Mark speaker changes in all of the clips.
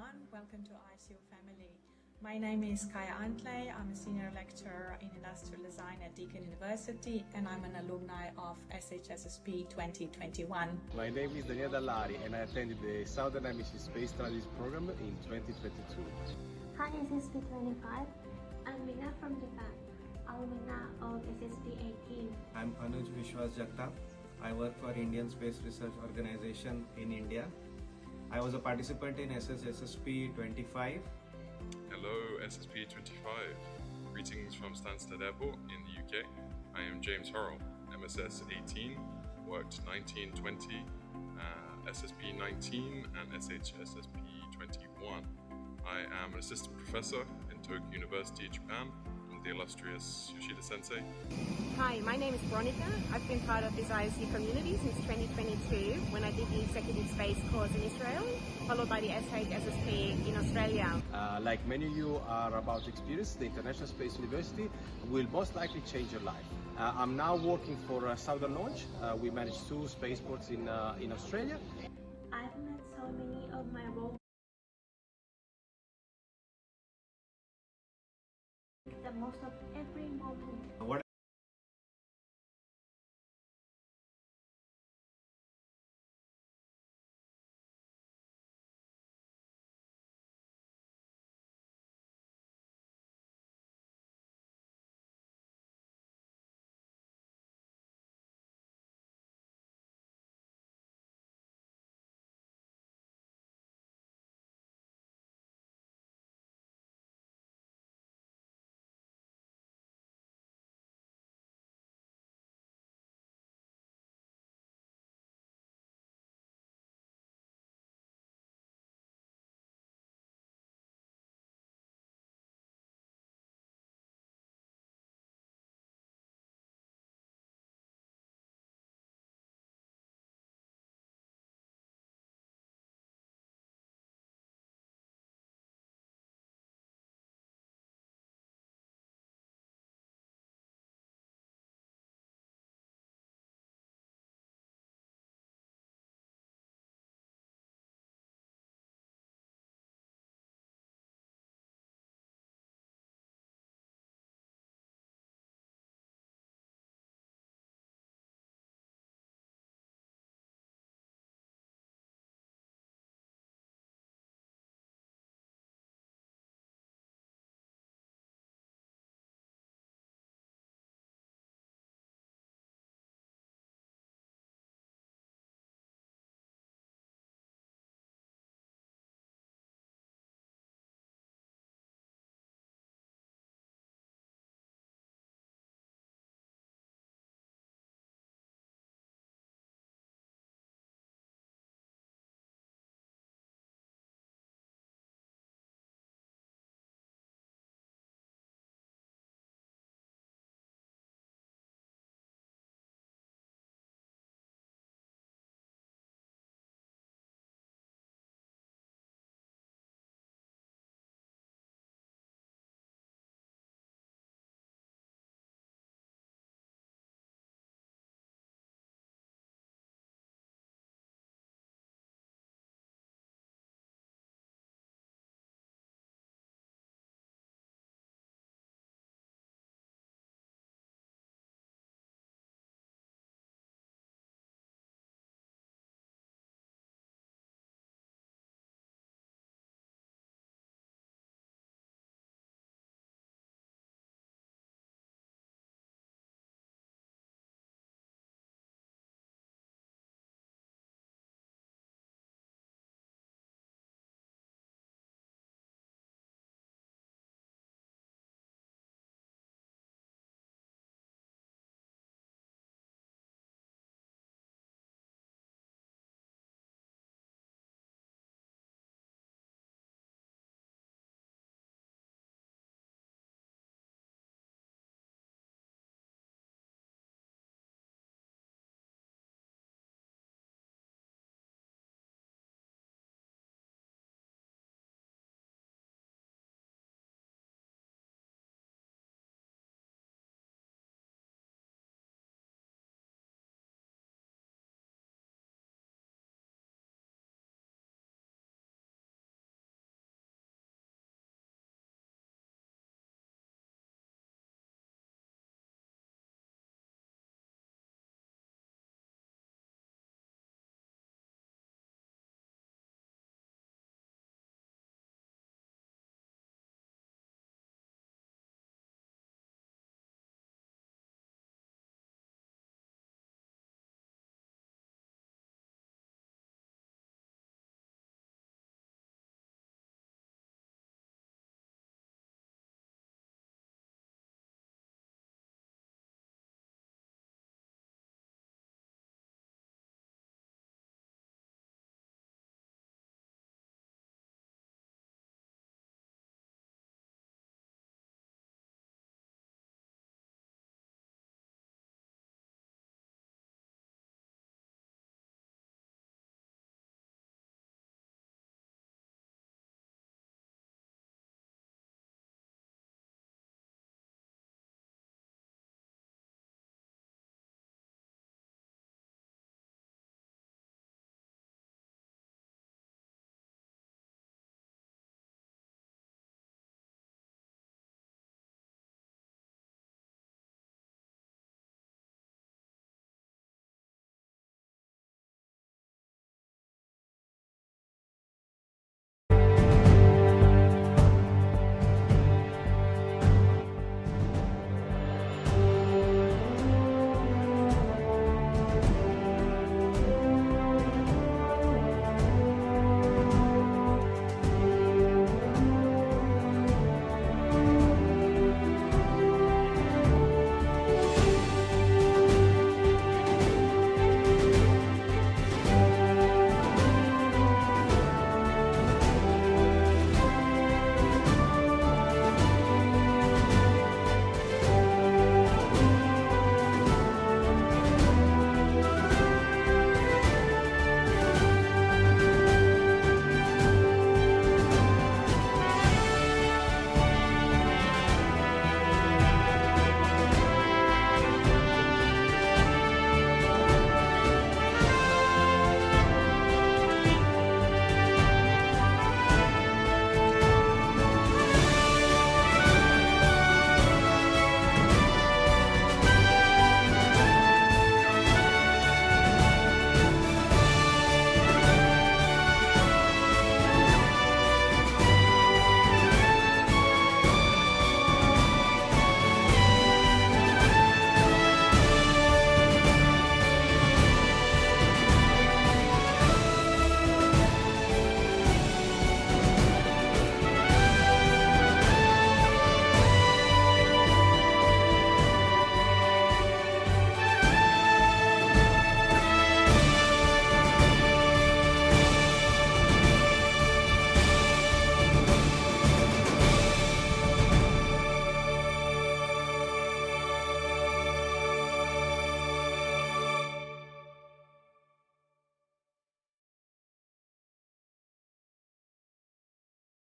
Speaker 1: everyone. Welcome to ICU family. My name is Kaya Antley. I'm a senior lecturer in industrial design at Deakin University, and I'm an alumni of SSP 2021.
Speaker 2: My name is Daniele Dallari, and I attended the Southern Hemisphere Space Studies program in 2022.
Speaker 3: Hi, SSP25. I'm Mina from Japan, alumna of SSP18.
Speaker 4: I'm Anuj Vishwas Jagtap. I work for Indian Space Research Organization in India. I was a participant in SSP25.
Speaker 5: Hello, SSP25. Greetings from Stansted Airport in the UK. I am James Hurrell, MSS 18, worked 1920, SSP 19 and SHSSP 21. I am an assistant professor in Tokyo University, Japan, under the illustrious Yoshida Sensei.
Speaker 6: Hi, my name is Veronica. I've been part of this ISU community since 2022 when I did the Executive Space course in Israel, followed by the SHSSP in Australia.
Speaker 2: Like many of you are about to experience, the International Space University will most likely change your life. I'm now working for Southern Launch. We manage 2 spaceports in Australia.
Speaker 3: I've met so many of my role the most of every moment.
Speaker 4: What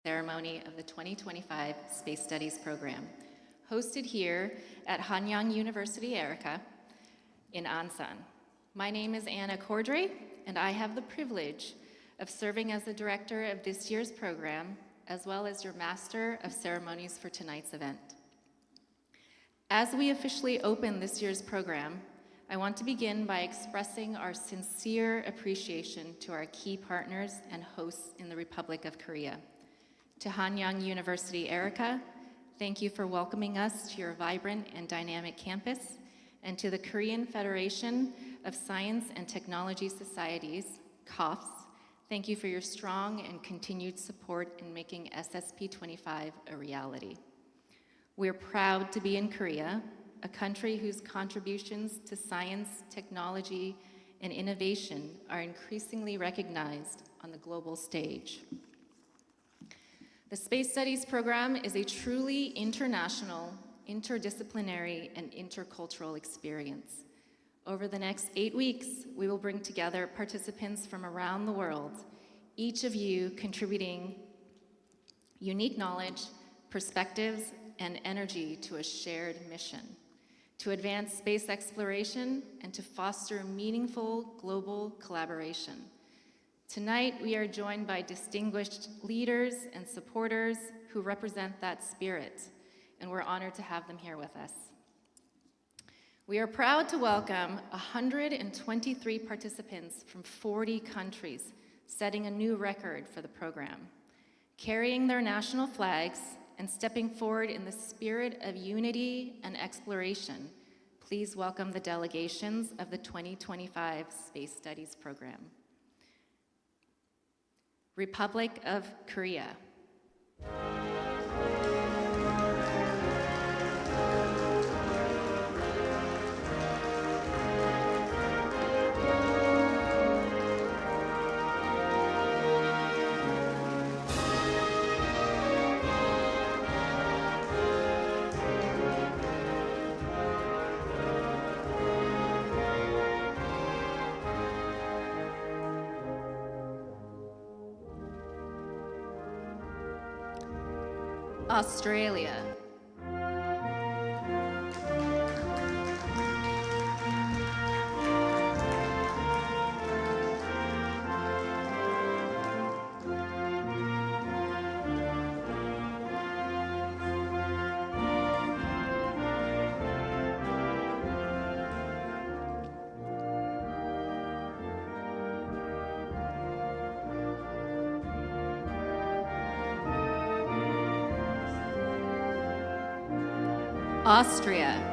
Speaker 7: ceremony of the 2025 Space Studies program, hosted here at Hanyang University, Erica, in Ansan. My name is Anna Cordray, and I have the privilege of serving as the director of this year's program, as well as your master of ceremonies for tonight's event. As we officially open this year's program, I want to begin by expressing our sincere appreciation to our key partners and hosts in the Republic of Korea. To Hanyang University, Erica, thank you for welcoming us to your vibrant and dynamic campus, and to the Korean Federation of Science and Technology Societies, KOFS, thank you for your strong and continued support in making SSP25 a reality. We're proud to be in Korea, a country whose contributions to science, technology, and innovation are increasingly recognized on the global stage. The Space Studies program is a truly international, interdisciplinary, and intercultural experience. Over the next 8 weeks, we will bring together participants from around the world, each of you contributing unique knowledge, perspectives, and energy to a shared mission, to advance space exploration and to foster meaningful global collaboration. Tonight, we are joined by distinguished leaders and supporters who represent that spirit, and we're honored to have them here with us. We are proud to welcome 123 participants from 40 countries, setting a new record for the program. Carrying their national flags and stepping forward in the spirit of unity and exploration, please welcome the delegations of the 2025 Space Studies program. Republic of Korea. Australia. Austria.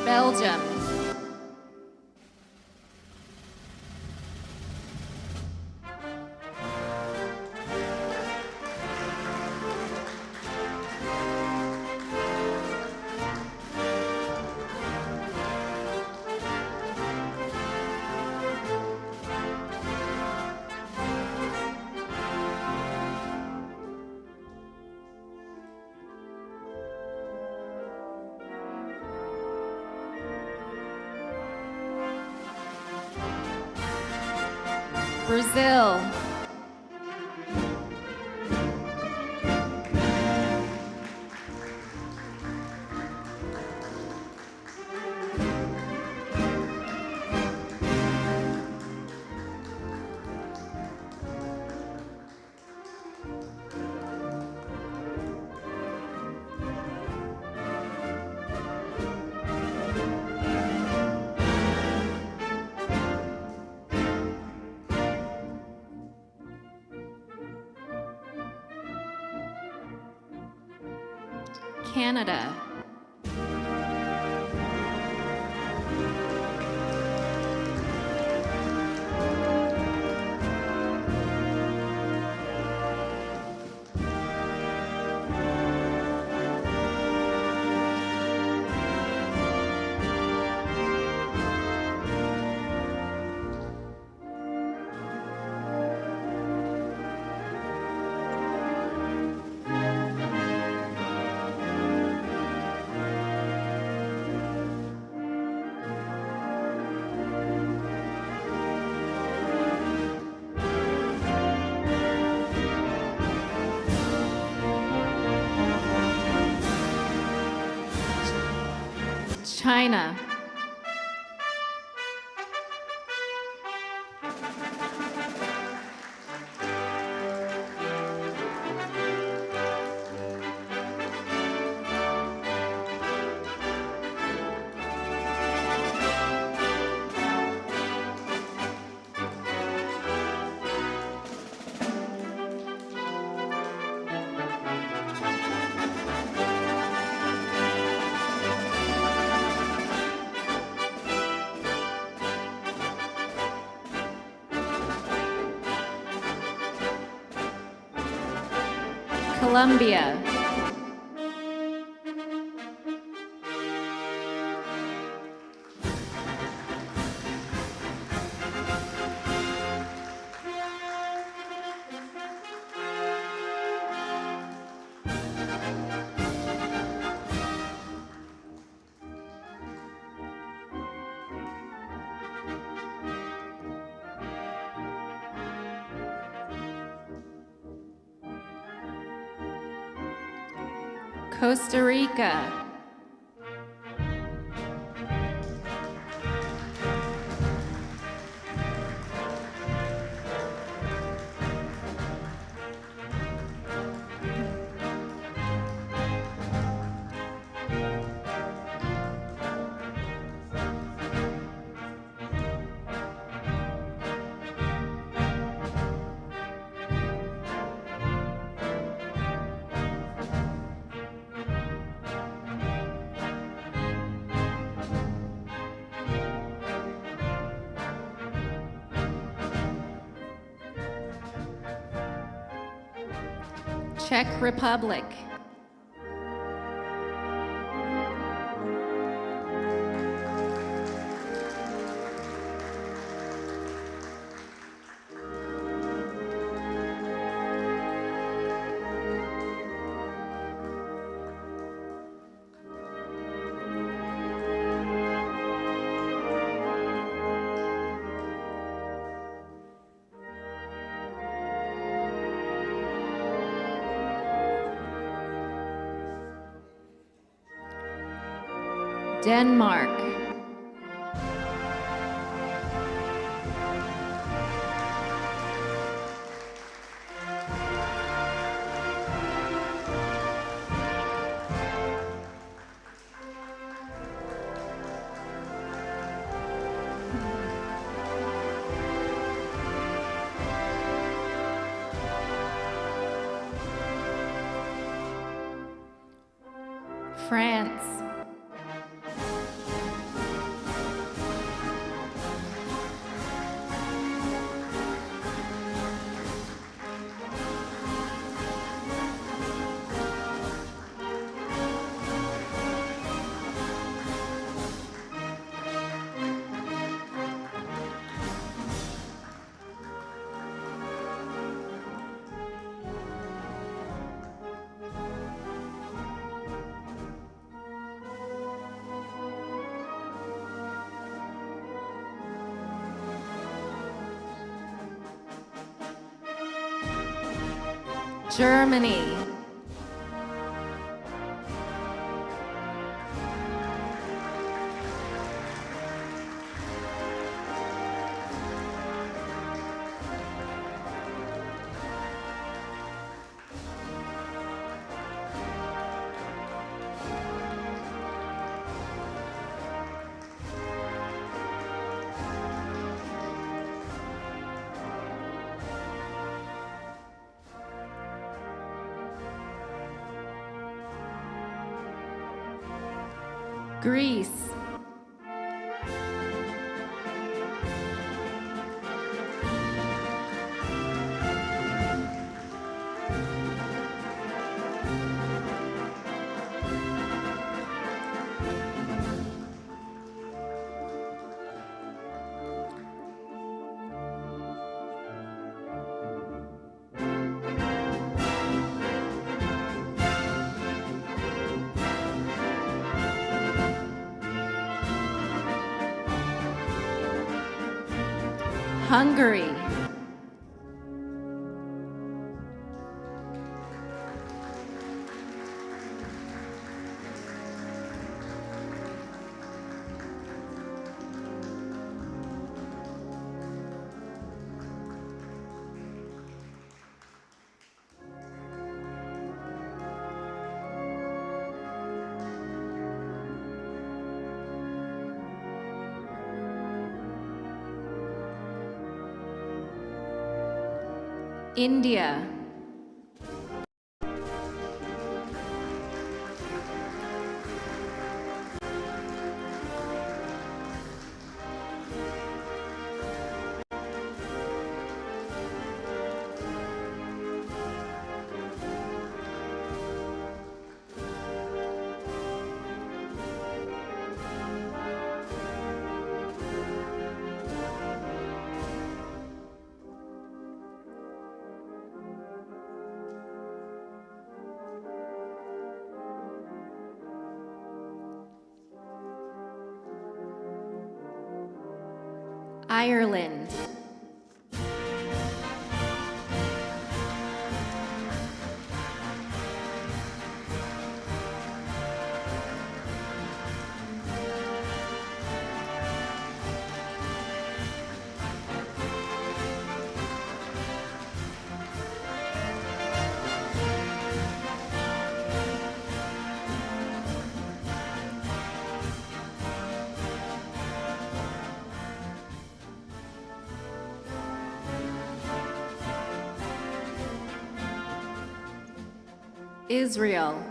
Speaker 7: Belgium. Brazil. Canada. China. Colombia. Costa Rica. Czech Republic. Denmark. France. Germany. Greece. Hungary. India. Ireland. Israel.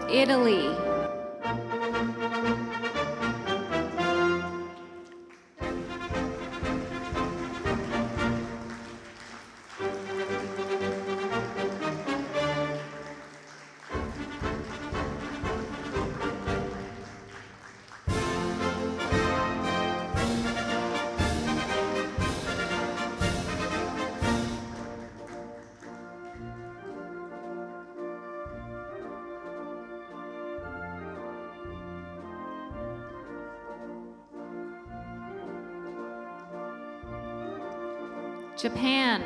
Speaker 7: Italy. Japan.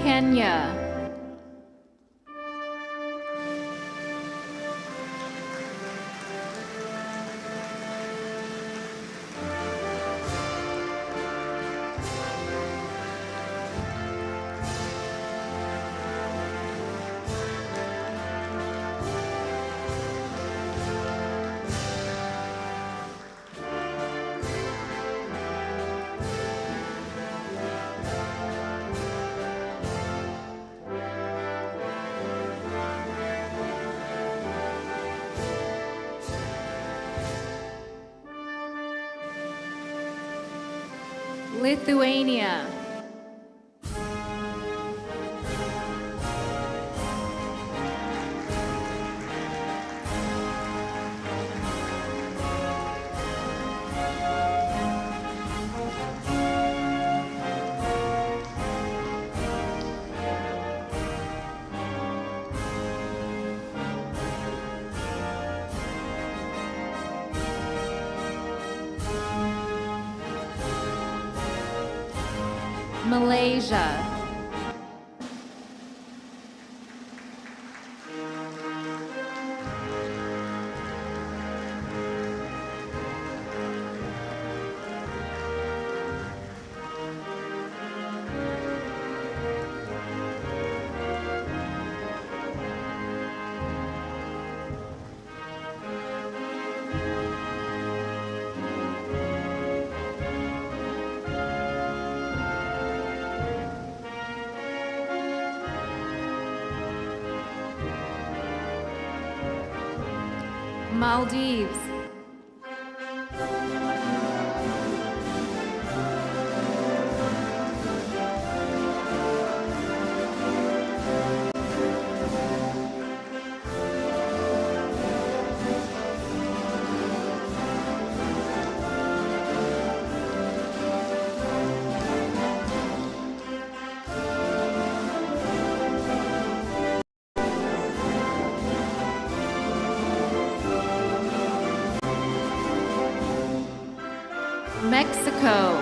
Speaker 7: Kenya. Lithuania. Malaysia. Maldives. Mexico.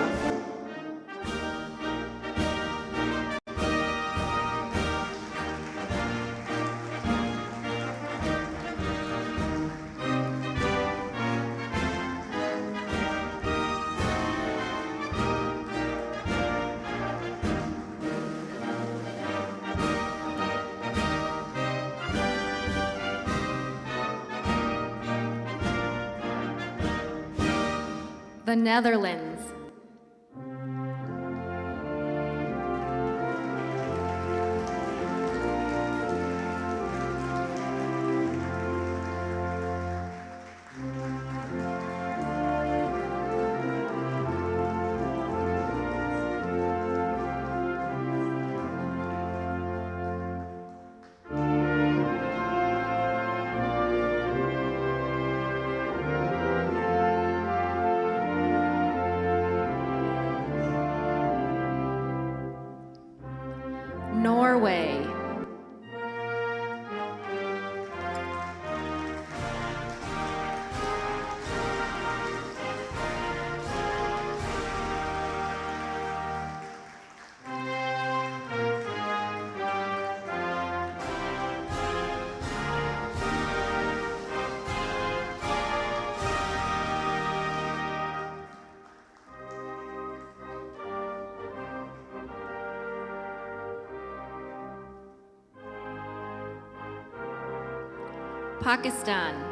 Speaker 7: The Netherlands. Norway. Pakistan.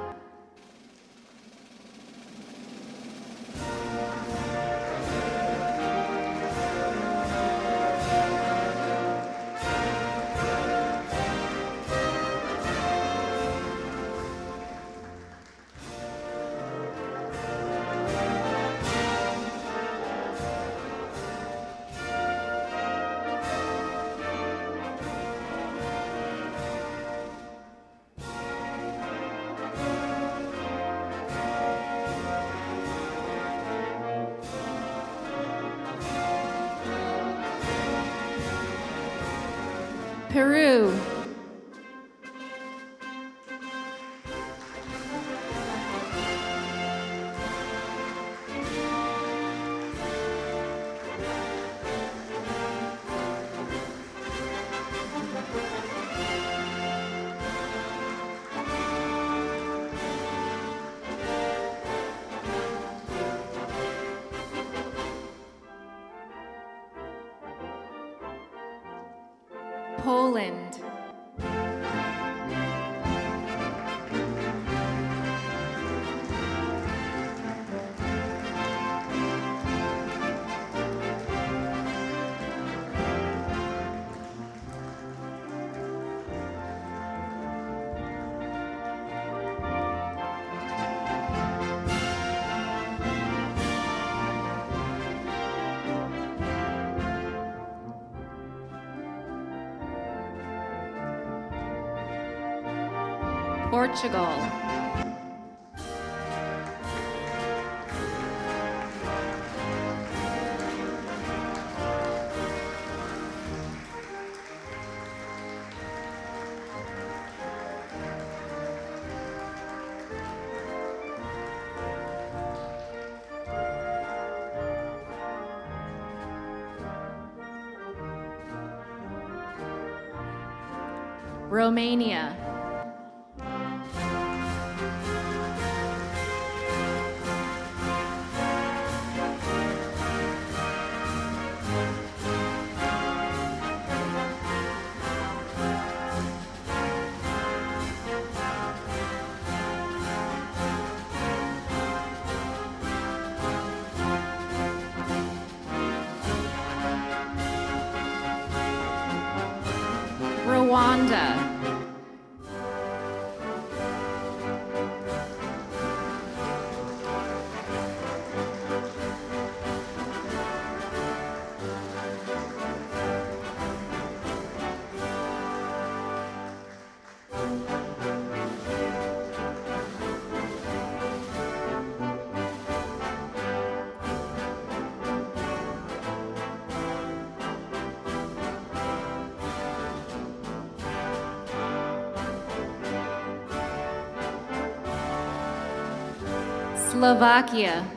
Speaker 7: Peru. Poland. Portugal. Romania. Rwanda. Slovakia.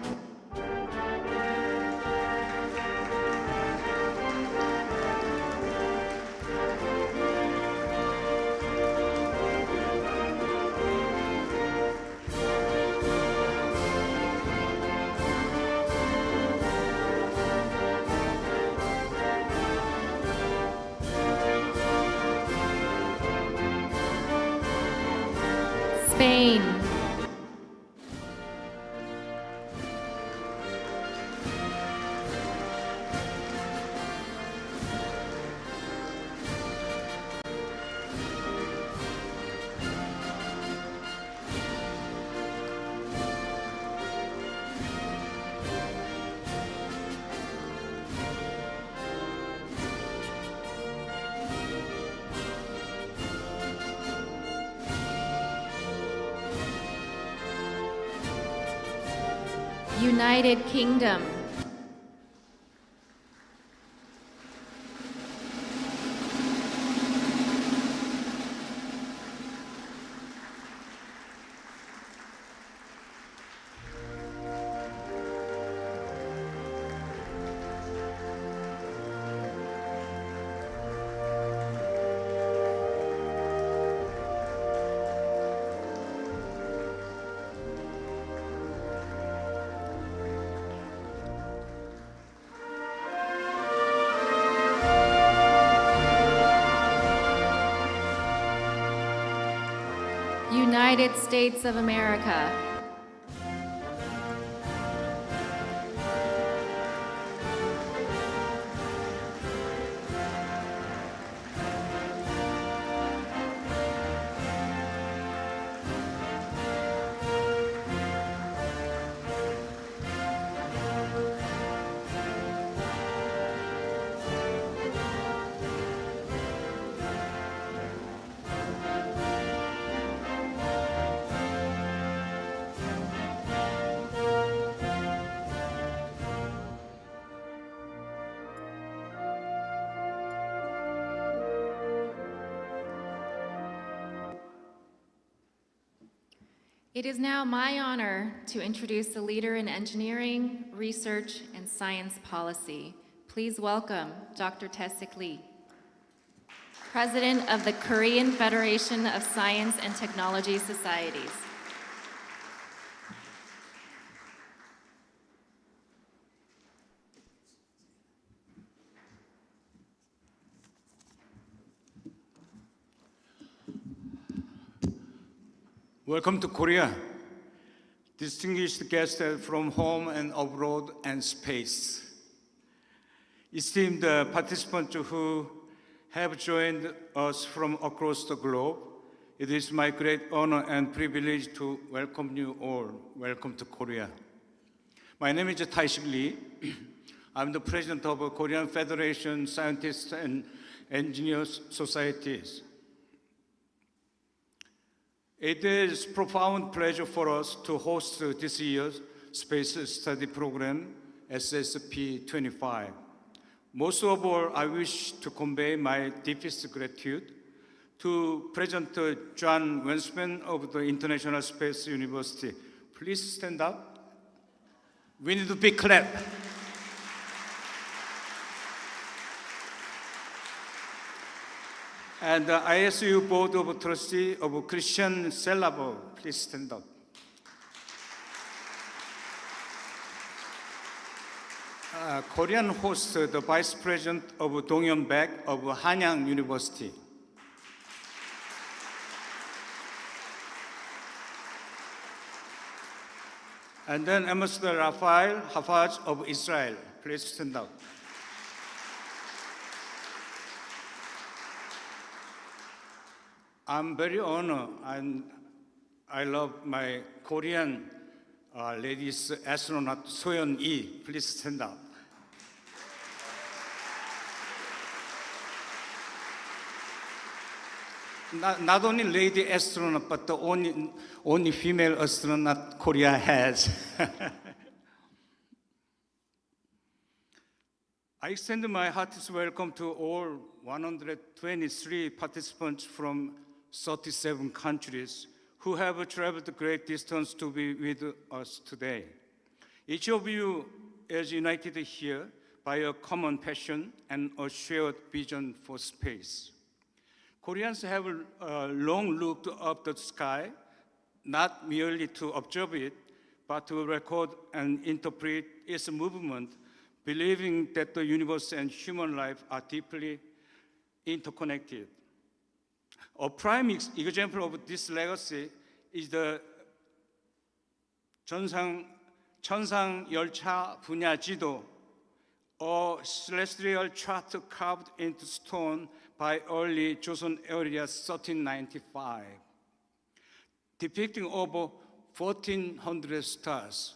Speaker 7: Spain. United Kingdom. United States of America. It is now my honor to introduce the leader in engineering, research, and science policy. Please welcome Dr. Tae-sik Lee, President of the Korean Federation of Science and Technology Societies.
Speaker 8: Welcome to Korea. Distinguished guests from home and abroad and space. Esteemed participants who have joined us from across the globe, it is my great honor and privilege to welcome you all. Welcome to Korea. My name is Tae-sik Lee. I'm the president of Korean Federation Scientists and Engineers Societies. It is a profound pleasure for us to host this year's Space Study Program, SSP25. Most of all, I wish to convey my deepest gratitude to President John Wensman of the International Space University. Please stand up. We need a big clap. And ISU Board of Trustees of Christian Sellabo, please stand up. Korean host, the Vice President of Donghyun Baek of Hanyang University. And then Ambassador Rafael Hafaj of Israel, please stand up. I'm very honored and I love my Korean ladies astronaut Soyeon Lee. Please stand up. Not only lady astronaut, but the only female astronaut Korea has. I extend my heartiest welcome to all 123 participants from 37 countries who have traveled great distance to be with us today. Each of you is united here by a common passion and a shared vision for space. Koreans have long looked up the sky, not merely to observe it, but to record and interpret its movement, believing that the universe and human life are deeply interconnected. A prime example of this legacy is the 천상열차 분야지도, a celestial chart carved into stone by early Joseon era 1395, depicting over 1,400 stars.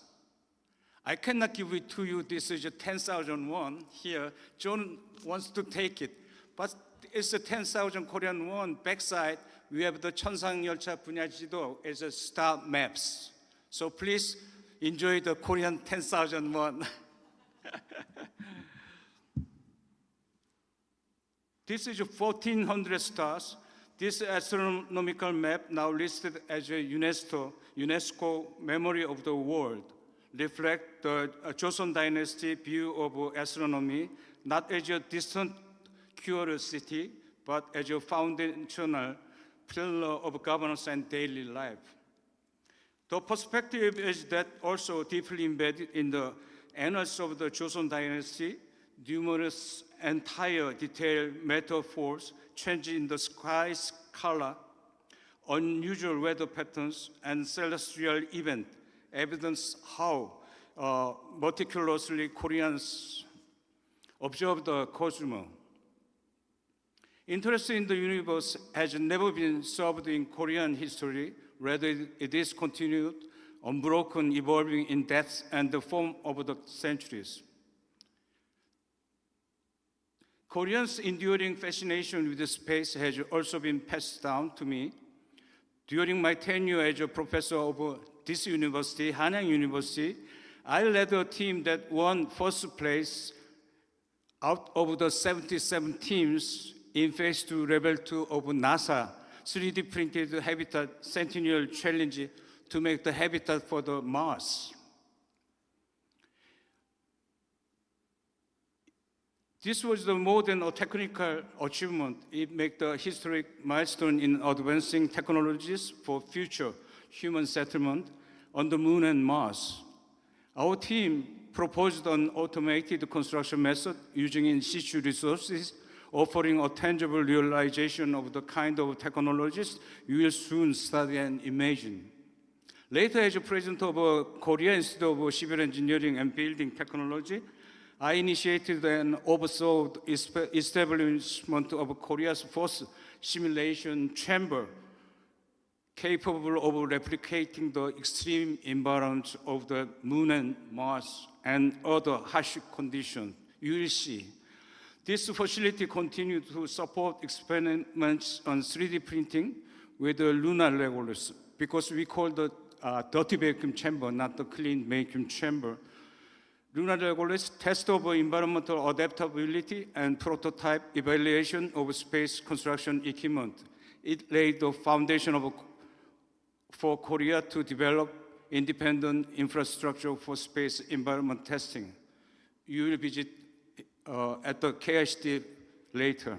Speaker 8: I cannot give it to you. This is a 10,000 won here. John wants to take it, but it's a 10,000 Korean won. Backside, we have the 천상열차 분야지도 as a star maps. So please enjoy the Korean 10,000 won. This is 1,400 stars. This astronomical map, now listed as a UNESCO Memory of the World, reflect the Joseon Dynasty view of astronomy, not as a distant curiosity, but as a foundational pillar of governance and daily life. The perspective is that also deeply embedded in the annals of the Joseon Dynasty, numerous entire detailed metaphors changing in the sky's color, unusual weather patterns, and celestial events evidence how meticulously Koreans observe the cosmos. Interest in the universe has never been solved in Korean history. Rather, it is continued, unbroken, evolving in depth and the form over the centuries. Koreans' enduring fascination with space has also been passed down to me. During my tenure as a professor of this university, Hanyang University, I led a team that won first place out of the 77 teams in Phase 2, Level 2 of NASA 3D printed habitat Sentinel challenge to make the habitat for the Mars. This was more than a technical achievement. It made the historic milestone in advancing technologies for future human settlement on the Moon and Mars. Our team proposed an automated construction method using in situ resources, offering a tangible realization of the kind of technologies you will soon study and imagine. Later, as president of Korea Institute of Civil Engineering and Building Technology, I initiated and oversaw the establishment of Korea's first simulation chamber, capable of replicating the extreme environments of the Moon and Mars and other harsh conditions. You will see. This facility continued to support experiments on 3D printing with the lunar regolith, because we call the dirty vacuum chamber, not the clean vacuum chamber. Lunar regolith test of environmental adaptability and prototype evaluation of space construction equipment. It laid the foundation for Korea to develop independent infrastructure for space environment testing. You will visit at the KICD later.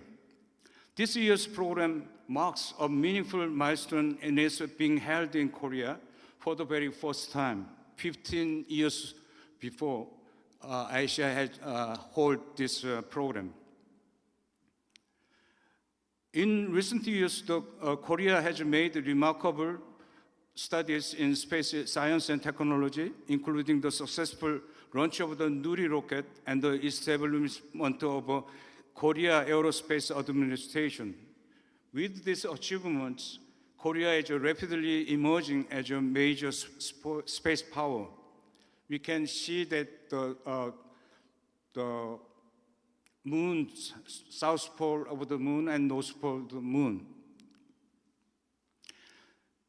Speaker 8: This year's program marks a meaningful milestone and is being held in Korea for the very first time. 15 years before, Asia had held this program. In recent years, Korea has made remarkable studies in space science and technology, including the successful launch of the Nuri rocket and the establishment of Korea Aerospace Administration. With these achievements, Korea is rapidly emerging as a major space power. We can see that the moon, south pole of the moon and north pole of the moon.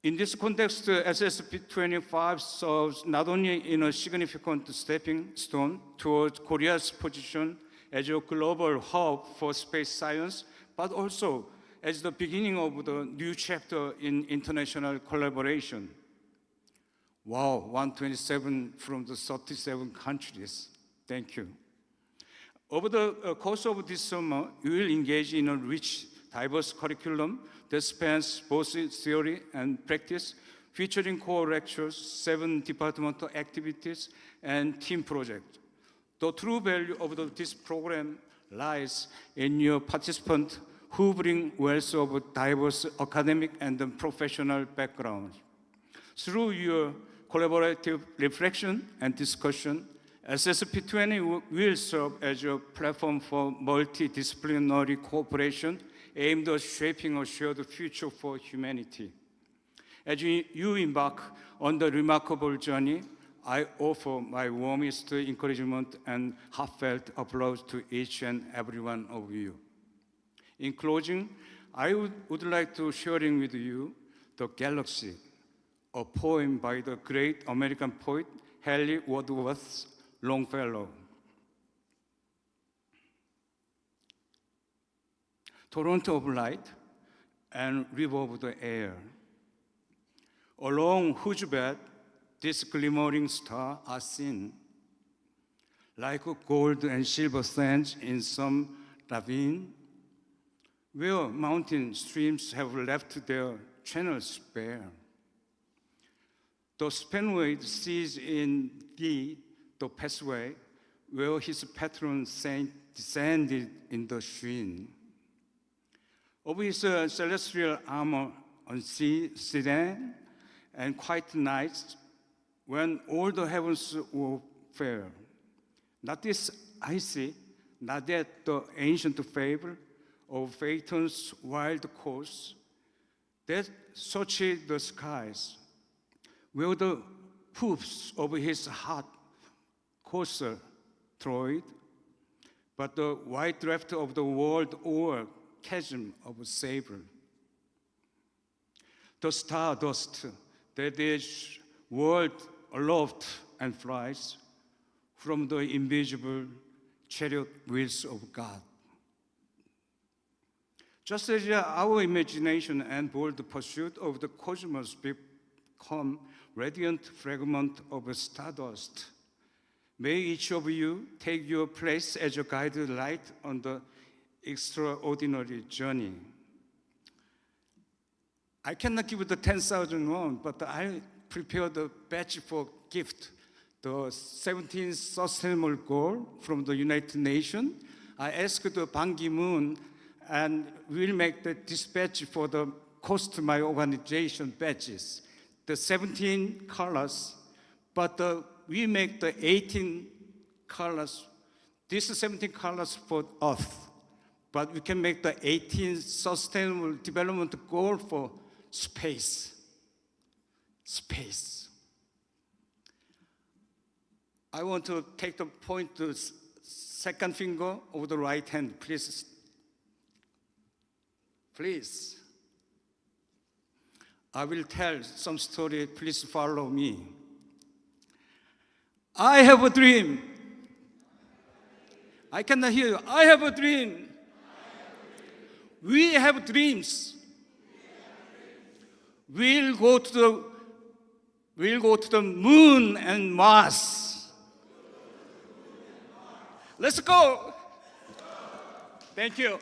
Speaker 8: In this context, SSP25 serves not only in a significant stepping stone towards Korea's position as a global hub for space science, but also as the beginning of the new chapter in international collaboration. Wow, 127 from the 37 countries. Thank you. Over the course of this summer, we will engage in a rich, diverse curriculum that spans both theory and practice, featuring core lectures, 7 departmental activities, and team projects. The true value of this program lies in your participants who bring wealth of diverse academic and professional backgrounds. Through your collaborative reflection and discussion, SSP20 will serve as a platform for multidisciplinary cooperation aimed at shaping a shared future for humanity. As you embark on the remarkable journey, I offer my warmest encouragement and heartfelt applause to each and every one of you. In closing, I would like to share with you The Galaxy, a poem by the great American poet Henry Wadsworth Longfellow. Torrent of light and river of the air, along whose bed this glimmering star are seen, like gold and silver sands in some ravine, where mountain streams have left their channels bare. The spanway sees in thee the pathway where his patron saint descended in the sheen of his celestial armor on sea, serene and quiet nights when all the heavens were fair. Not this I see, not that the ancient fable of Phaeton's wild course that searches the skies, where the hoofs of his heart courser Troy, but the white draft of the world o'er chasm of sable. The stardust that is world aloft and flies from the invisible chariot wheels of God. Just as our imagination and bold pursuit of the cosmos become radiant fragment of stardust, may each of you take your place as a guided light on the extraordinary journey. I cannot give the 10,000 won, but I prepared a badge for gift, the 17th Sustainable Goal from the United Nations. I asked Ban Ki-moon, and we'll make the dispatch for the cost my organization badges. The 17 colors, but we make the 18 colors. These 17 colors for Earth, but we can make the 18 Sustainable Development Goal for space. Space. I want to take the point to second finger of the right hand, please. Please. I will tell some story, please follow me. I have a dream. I cannot hear you. I have a dream. We have dreams. We'll go to the moon and Mars. Let's go. Thank you.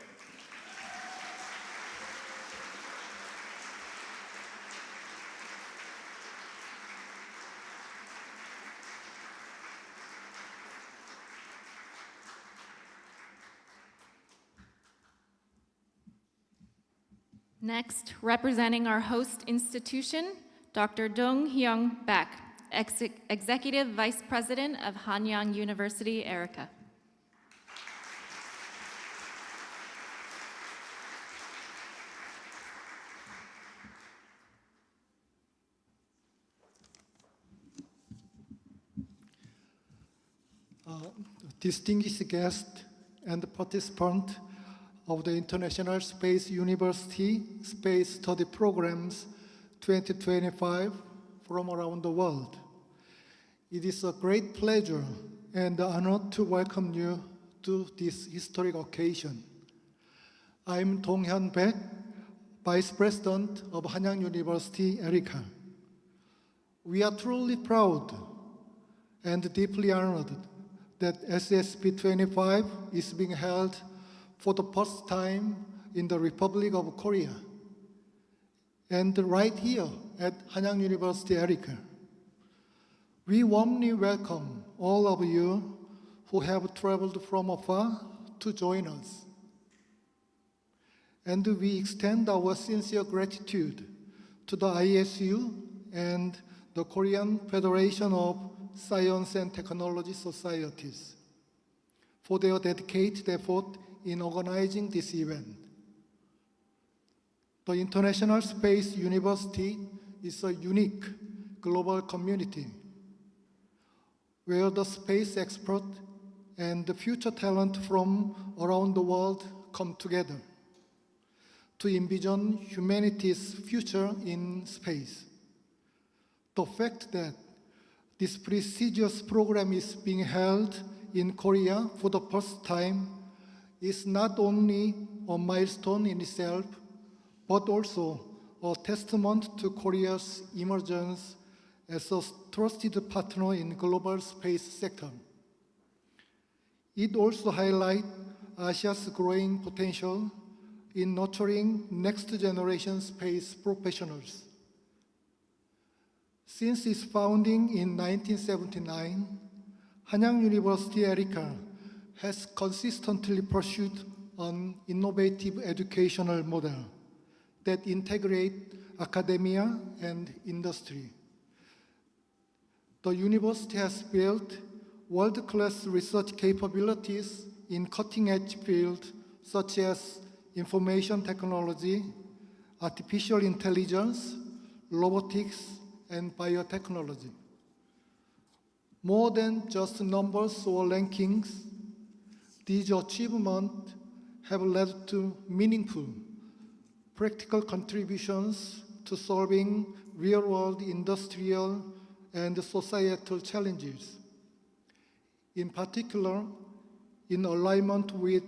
Speaker 7: Next, representing our host institution, Dr. Dong Hyung Baek, Executive Vice President of Hanyang University, Erica.
Speaker 9: Distinguished guest and participant of the International Space University Space Study Programs 2025 from around the world. It is a great pleasure and honor to welcome you to this historic occasion. I'm Dong Hyun Baek, Vice President of Hanyang University, Erica. We are truly proud and deeply honored that SSP25 is being held for the first time in the Republic of Korea, and right here at Hanyang University, Erica. We warmly welcome all of you who have traveled from afar to join us. And we extend our sincere gratitude to the ISU and the Korean Federation of Science and Technology Societies for their dedicated effort in organizing this event. The International Space University is a unique global community where the space expert and the future talent from around the world come together to envision humanity's future in space. The fact that this prestigious program is being held in Korea for the first time is not only a milestone in itself, but also a testament to Korea's emergence as a trusted partner in the global space sector. It also highlights Asia's growing potential in nurturing next-generation space professionals. Since its founding in 1979, Hanyang University Erica has consistently pursued an innovative educational model that integrates academia and industry. The university has built world-class research capabilities in cutting-edge fields such as information technology, artificial intelligence, robotics, and biotechnology. More than just numbers or rankings, these achievements have led to meaningful, practical contributions to solving real-world industrial and societal challenges. In particular, in alignment with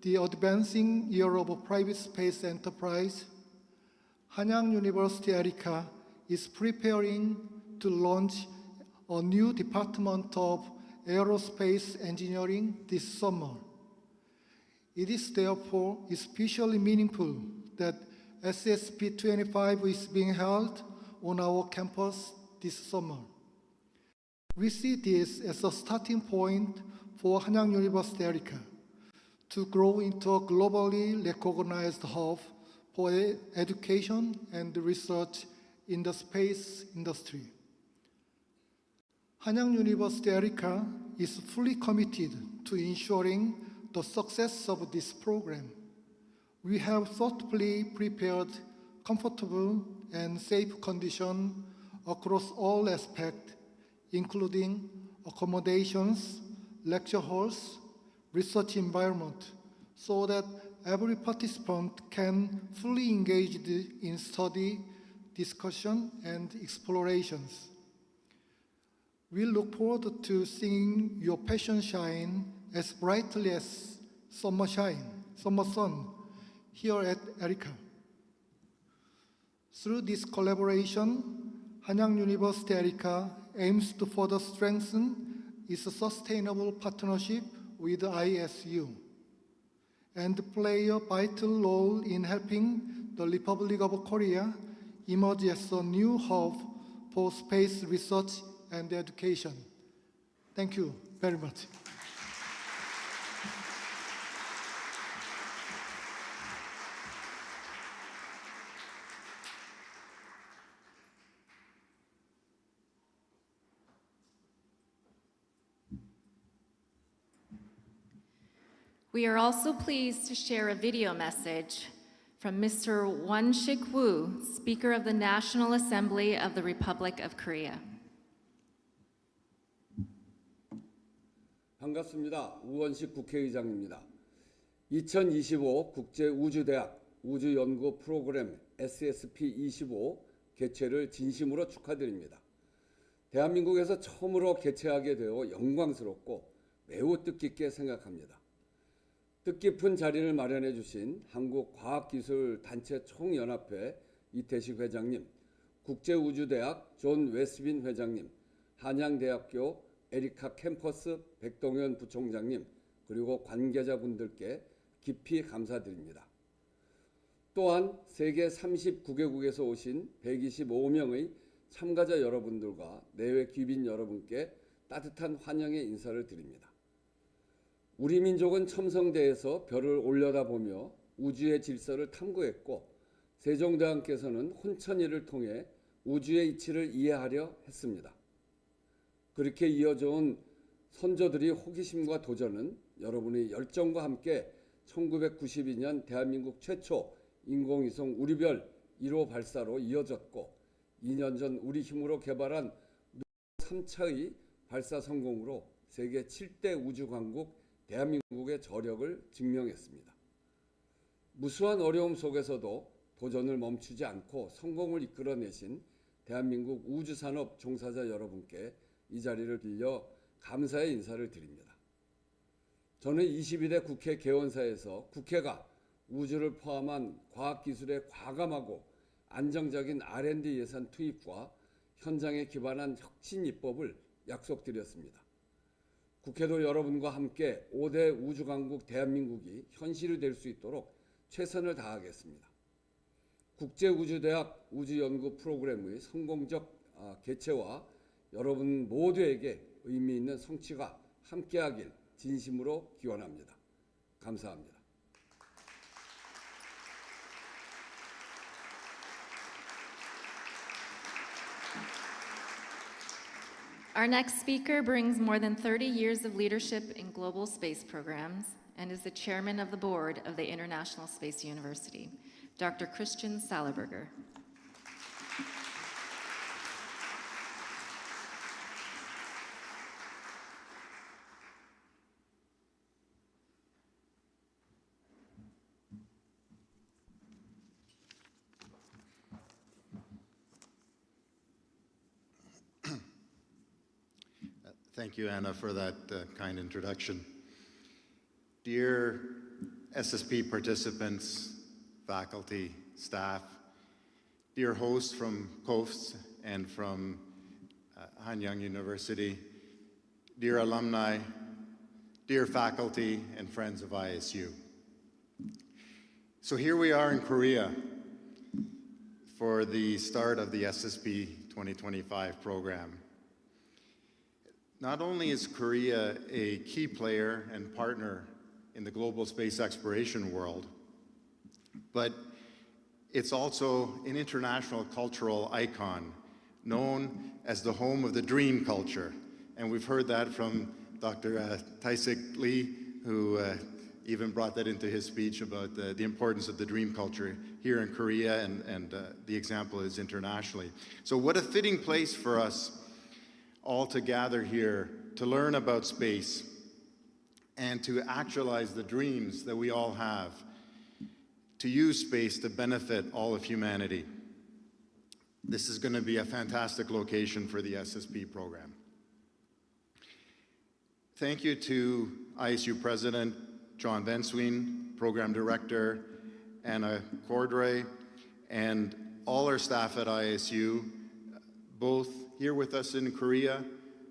Speaker 9: the advancing era of private space enterprise, Hanyang University Erica is preparing to launch a new department of aerospace engineering this summer. It is therefore especially meaningful that SSP25 is being held on our campus this summer. We see this as a starting point for Hanyang University Erica to grow into a globally recognized hub for education and research in the space industry. Hanyang University Erica is fully committed to ensuring the success of this program. We have thoughtfully prepared comfortable and safe conditions across all aspects, including accommodations, lecture halls, research environment, so that every participant can fully engage in study, discussion, and explorations. We look forward to seeing your passion shine as brightly as summer sun here at Erica. Through this collaboration, Hanyang University Erica aims to further strengthen its sustainable partnership with ISU and play a vital role in helping the Republic of Korea emerge as a new hub for space research and education. Thank you very much.
Speaker 7: We are also pleased to share a video message from Mr. Won-shik Woo, Speaker of the National Assembly of the Republic of Korea.
Speaker 10: 반갑습니다. 우원식 국회의장입니다. 2025 국제우주대학 우주연구 프로그램 SSP25 개최를 진심으로 축하드립니다. 대한민국에서 처음으로 개최하게 되어 영광스럽고 매우 뜻깊게 생각합니다. 뜻깊은 자리를 마련해 주신 한국과학기술단체 총연합회 이태식 회장님, 국제우주대학 존 웨스빈 회장님, 한양대학교 에리카 캠퍼스 백동현 부총장님, 그리고 관계자분들께 깊이 감사드립니다. 또한 세계 39개국에서 오신 125명의 참가자 여러분들과 내외 귀빈 여러분께 따뜻한 환영의 인사를 드립니다. 우리 민족은 첨성대에서 별을 올려다보며 우주의 질서를 탐구했고 세종대왕께서는 혼천이를 통해 우주의 이치를 이해하려 했습니다. 그렇게 이어져온 선조들의 호기심과 도전은 여러분의 열정과 함께 1992년 대한민국 최초 인공위성 우리별 1호 발사로 이어졌고 2년 전 우리 힘으로 개발한 3차의 발사 성공으로 세계 7대 우주강국 대한민국의 저력을 증명했습니다. 무수한 어려움 속에서도 도전을 멈추지 않고 성공을 이끌어내신 대한민국 우주산업 종사자 여러분께 이 자리를 빌려 감사의 인사를 드립니다. 저는 22대 국회 개원사에서 국회가 우주를 포함한 과학기술의 과감하고 안정적인 R&D 예산 투입과 현장에 기반한 혁신 입법을 약속드렸습니다. 국회도 여러분과 함께 5대 우주강국 대한민국이 현실이 될 수 있도록 최선을 다하겠습니다. 국제우주대학 우주연구 프로그램의 성공적 개최와 여러분 모두에게 의미 있는 성취가 함께하길 진심으로 기원합니다. 감사합니다.
Speaker 7: Our next speaker brings more than 30 years of leadership in global space programs and is the chairman of the board of the International Space University, Dr. Christian Sallerberger.
Speaker 11: Thank you, Anna, for that kind introduction. Dear SSP participants, faculty, staff, dear hosts from COFS and from Hanyang University, dear alumni, dear faculty and friends of ISU. So here we are in Korea for the start of the SSP 2025 program. Not only is Korea a key player and partner in the global space exploration world, but it's also an international cultural icon known as the home of the dream culture. And we've heard that from Dr. Taisik Lee, who even brought that into his speech about the importance of the dream culture here in Korea, and the example is internationally. So what a fitting place for us all to gather here to learn about space and to actualize the dreams that we all have, to use space to benefit all of humanity. This is going to be a fantastic location for the SSP program. Thank you to ISU President John Bensween, Program Director Anna Cordray, and all our staff at ISU, both here with us in Korea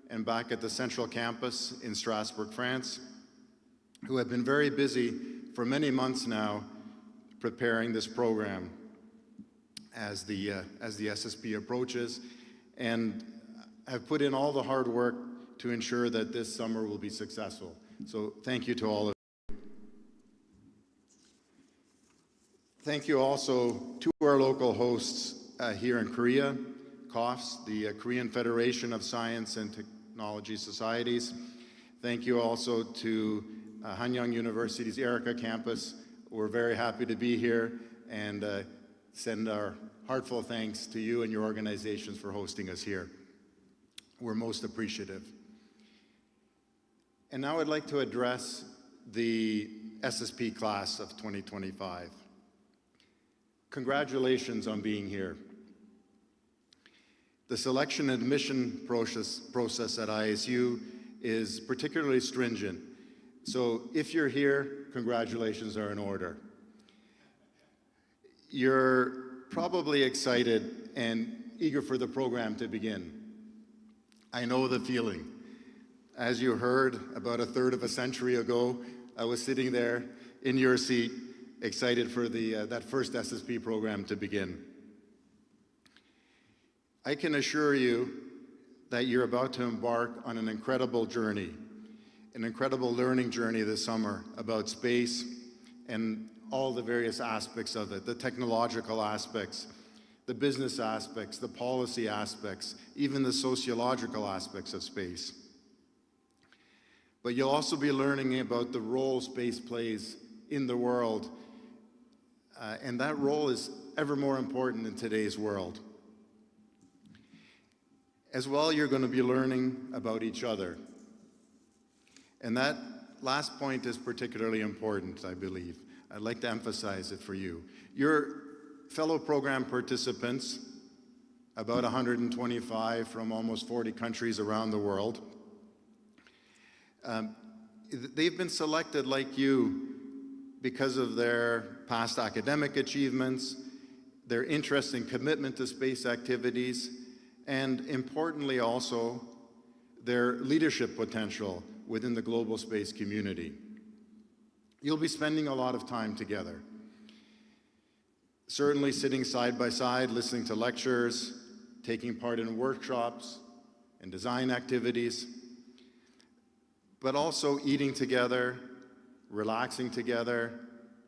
Speaker 11: and back at the Central Campus in Strasbourg, France, who have been very busy for many months now preparing this program as the SSP approaches, and have put in all the hard work to ensure that this summer will be successful. So thank you to all of you. Thank you also to our local hosts here in Korea, KOFS, the Korean Federation of Science and Technology Societies. Thank you also to Hanyang University's Erica campus. We're very happy to be here, and send our heartfelt thanks to you and your organizations for hosting us here. We're most appreciative. And now I'd like to address the SSP class of 2025. Congratulations on being here. The selection and admission process at ISU is particularly stringent, So if you're here, congratulations are in order. You're probably excited and eager for the program to begin. I know the feeling. As you heard, about a third of a century ago, I was sitting there in your seat, excited for that first SSP program to begin. I can assure you that you're about to embark on an incredible journey, an incredible learning journey this summer about space and all the various aspects of it, the technological aspects, the business aspects, the policy aspects, even the sociological aspects of space. But you'll also be learning about the role space plays in the world, and that role is ever more important in today's world. As well, you're going to be learning about each other. And that last point is particularly important, I believe. I'd like to emphasize it for you. Your fellow program participants, about 125 from almost 40 countries around the world, they've been selected like you because of their past academic achievements, their interest and commitment to space activities, and importantly also, their leadership potential within the global space community. You'll be spending a lot of time together. Certainly sitting side by side, listening to lectures, taking part in workshops and design activities, but also eating together, relaxing together,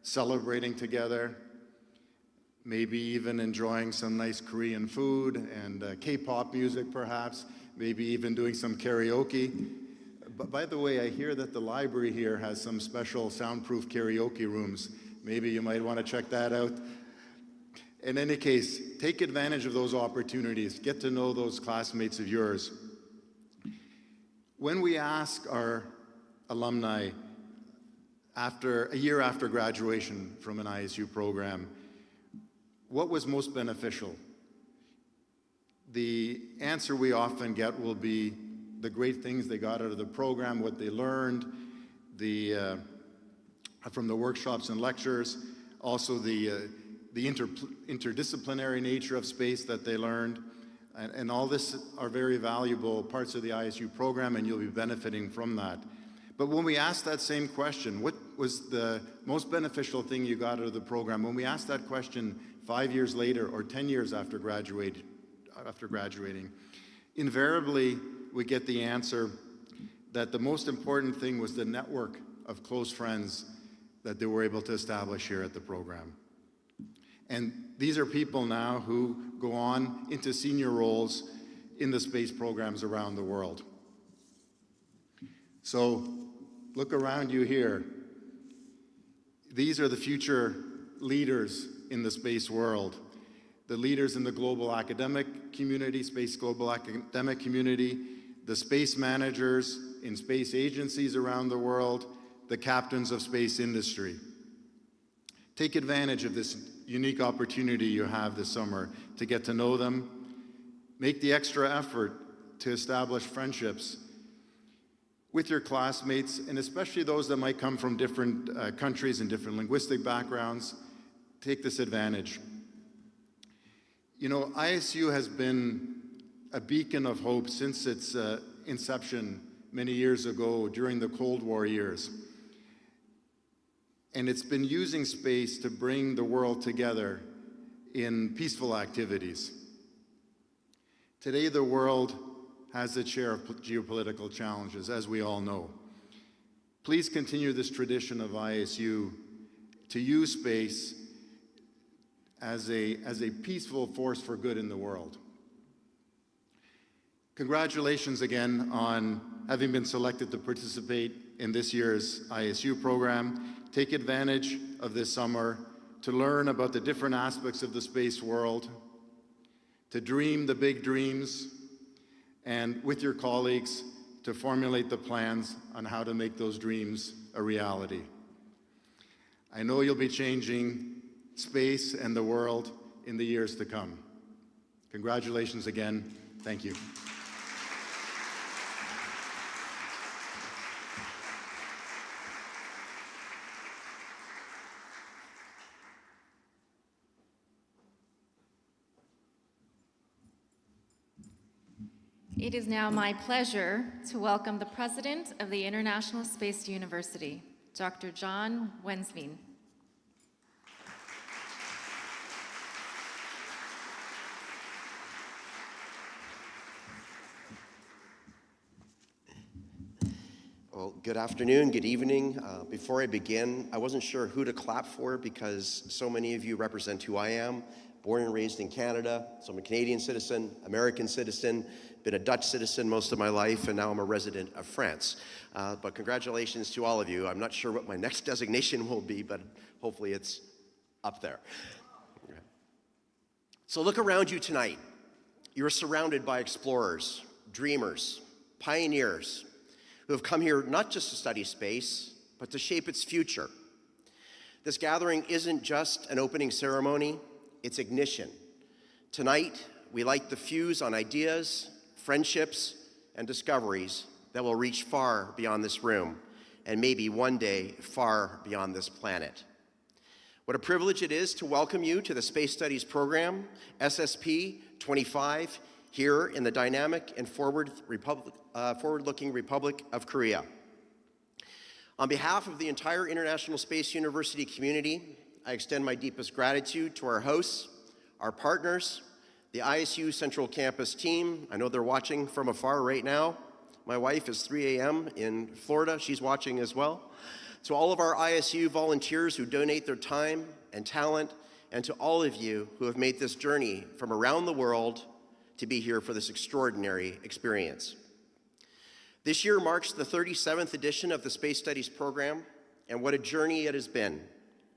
Speaker 11: celebrating together, maybe even enjoying some nice Korean food and K-pop music perhaps, maybe even doing some karaoke. But by the way, I hear that the library here has some special soundproof karaoke rooms. Maybe you might want to check that out. In any case, take advantage of those opportunities. Get to know those classmates of yours. When we ask our alumni a year after graduation from an ISU program, what was most beneficial? The answer we often get will be the great things they got out of the program, what they learned, from the workshops and lectures, also the interdisciplinary nature of space that they learned. And all this are very valuable parts of the ISU program, and you'll be benefiting from that. But when we ask that same question, what was the most beneficial thing you got out of the program? When we ask that question 5 years later or 10 years after graduating, invariably we get the answer that the most important thing was the network of close friends that they were able to establish here at the program. And these are people now who go on into senior roles in the space programs around the world. So look around you here. These are the future leaders in the space world. The leaders in the global academic community, space global academic community, the space managers in space agencies around the world, the captains of space industry. Take advantage of this unique opportunity you have this summer to get to know them. Make the extra effort to establish friendships with your classmates, and especially those that might come from different countries and different linguistic backgrounds. Take this advantage. You know, ISU has been a beacon of hope since its inception many years ago during the Cold War years. And it's been using space to bring the world together in peaceful activities. Today, the world has its share of geopolitical challenges, as we all know. Please continue this tradition of ISU to use space as a peaceful force for good in the world. Congratulations again on having been selected to participate in this year's ISU program. Take advantage of this summer to learn about the different aspects of the space world, to dream the big dreams, and with your colleagues to formulate the plans on how to make those dreams a reality. I know you'll be changing space and the world in the years to come. Congratulations again. Thank you.
Speaker 7: It is now my pleasure to welcome the President of the International Space University, Dr. John Wensveen.
Speaker 12: Well, good afternoon, good evening. Before I begin, I wasn't sure who to clap for because so many of you represent who I am. Born and raised in Canada, so I'm a Canadian citizen, American citizen, been a Dutch citizen most of my life, and now I'm a resident of France. But congratulations to all of you. I'm not sure what my next designation will be, but hopefully it's up there. So look around you tonight. You're surrounded by explorers, dreamers, pioneers, who have come here not just to study space, but to shape its future. This gathering isn't just an opening ceremony, it's ignition. Tonight, we light the fuse on ideas, friendships, and discoveries that will reach far beyond this room, and maybe one day far beyond this planet. What a privilege it is to welcome you to the Space Studies program, SSP25, here in the dynamic and forward-looking Republic of Korea. On behalf of the entire International Space University community, I extend my deepest gratitude to our hosts, our partners, the ISU Central Campus team. I know they're watching from afar right now. My wife is 3 a.m. in Florida. She's watching as well. To all of our ISU volunteers who donate their time and talent, and to all of you who have made this journey from around the world to be here for this extraordinary experience. This year marks the 37th edition of the Space Studies program, and what a journey it has been.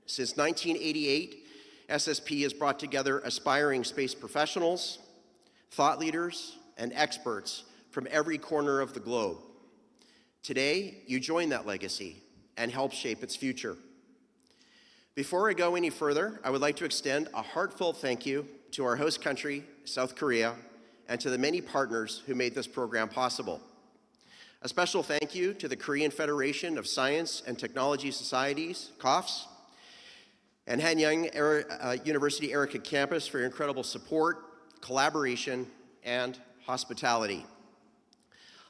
Speaker 12: Since 1988, SSP has brought together aspiring space professionals, thought leaders, and experts from every corner of the globe. Today, you join that legacy and help shape its future. Before I go any further, I would like to extend a heartfelt thank you to our host country, South Korea, and to the many partners who made this program possible. A special thank you to the Korean Federation of Science and Technology Societies, KOFS, and Hanyang University Erica campus for your incredible support, collaboration, and hospitality.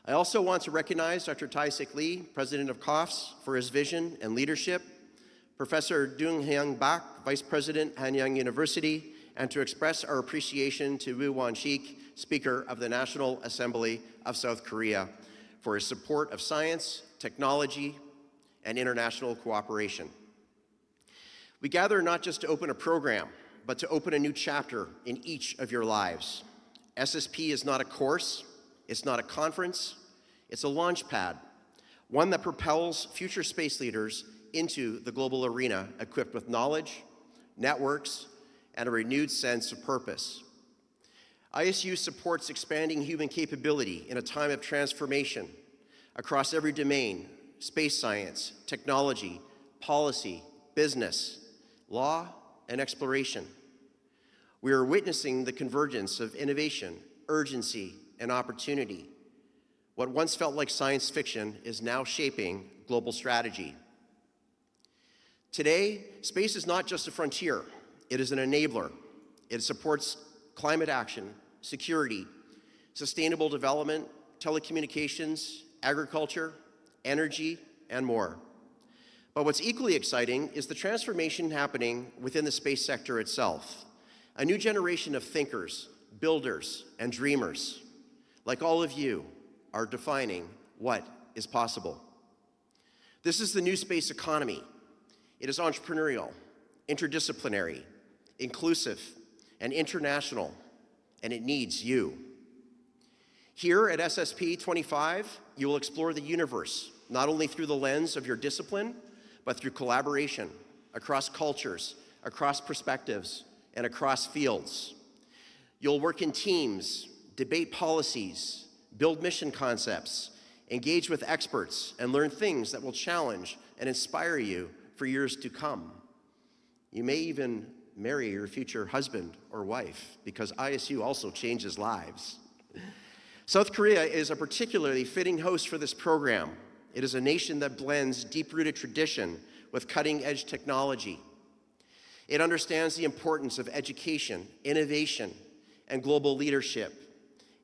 Speaker 12: I also want to recognize Dr. Tae-Sik Lee, president of KOFS, for his vision and leadership, Professor Dung-Hyung Bak, vice president, Hanyang University, and to express our appreciation to Woo Won-shik, Speaker of the National Assembly of South Korea, for his support of science, technology, and international cooperation. We gather not just to open a program, but to open a new chapter in each of your lives. SSP is not a course, it's not a conference, it's a launch pad, one that propels future space leaders into the global arena equipped with knowledge, networks, and a renewed sense of purpose. ISU supports expanding human capability in a time of transformation across every domain: space science, technology, policy, business, law, and exploration. We are witnessing the convergence of innovation, urgency, and opportunity. What once felt like science fiction is now shaping global strategy. Today, space is not just a frontier, it is an enabler. It supports climate action, security, sustainable development, telecommunications, agriculture, energy, and more. But what's equally exciting is the transformation happening within the space sector itself. A new generation of thinkers, builders, and dreamers, like all of you, are defining what is possible. This is the new space economy. It is entrepreneurial, interdisciplinary, inclusive, and international, and it needs you. Here at SSP25, you will explore the universe, not only through the lens of your discipline, but through collaboration across cultures, across perspectives, and across fields. You'll work in teams, debate policies, build mission concepts, engage with experts, and learn things that will challenge and inspire you for years to come. You may even marry your future husband or wife, because ISU also changes lives. South Korea is a particularly fitting host for this program. It is a nation that blends deep-rooted tradition with cutting-edge technology. It understands the importance of education, innovation, and global leadership.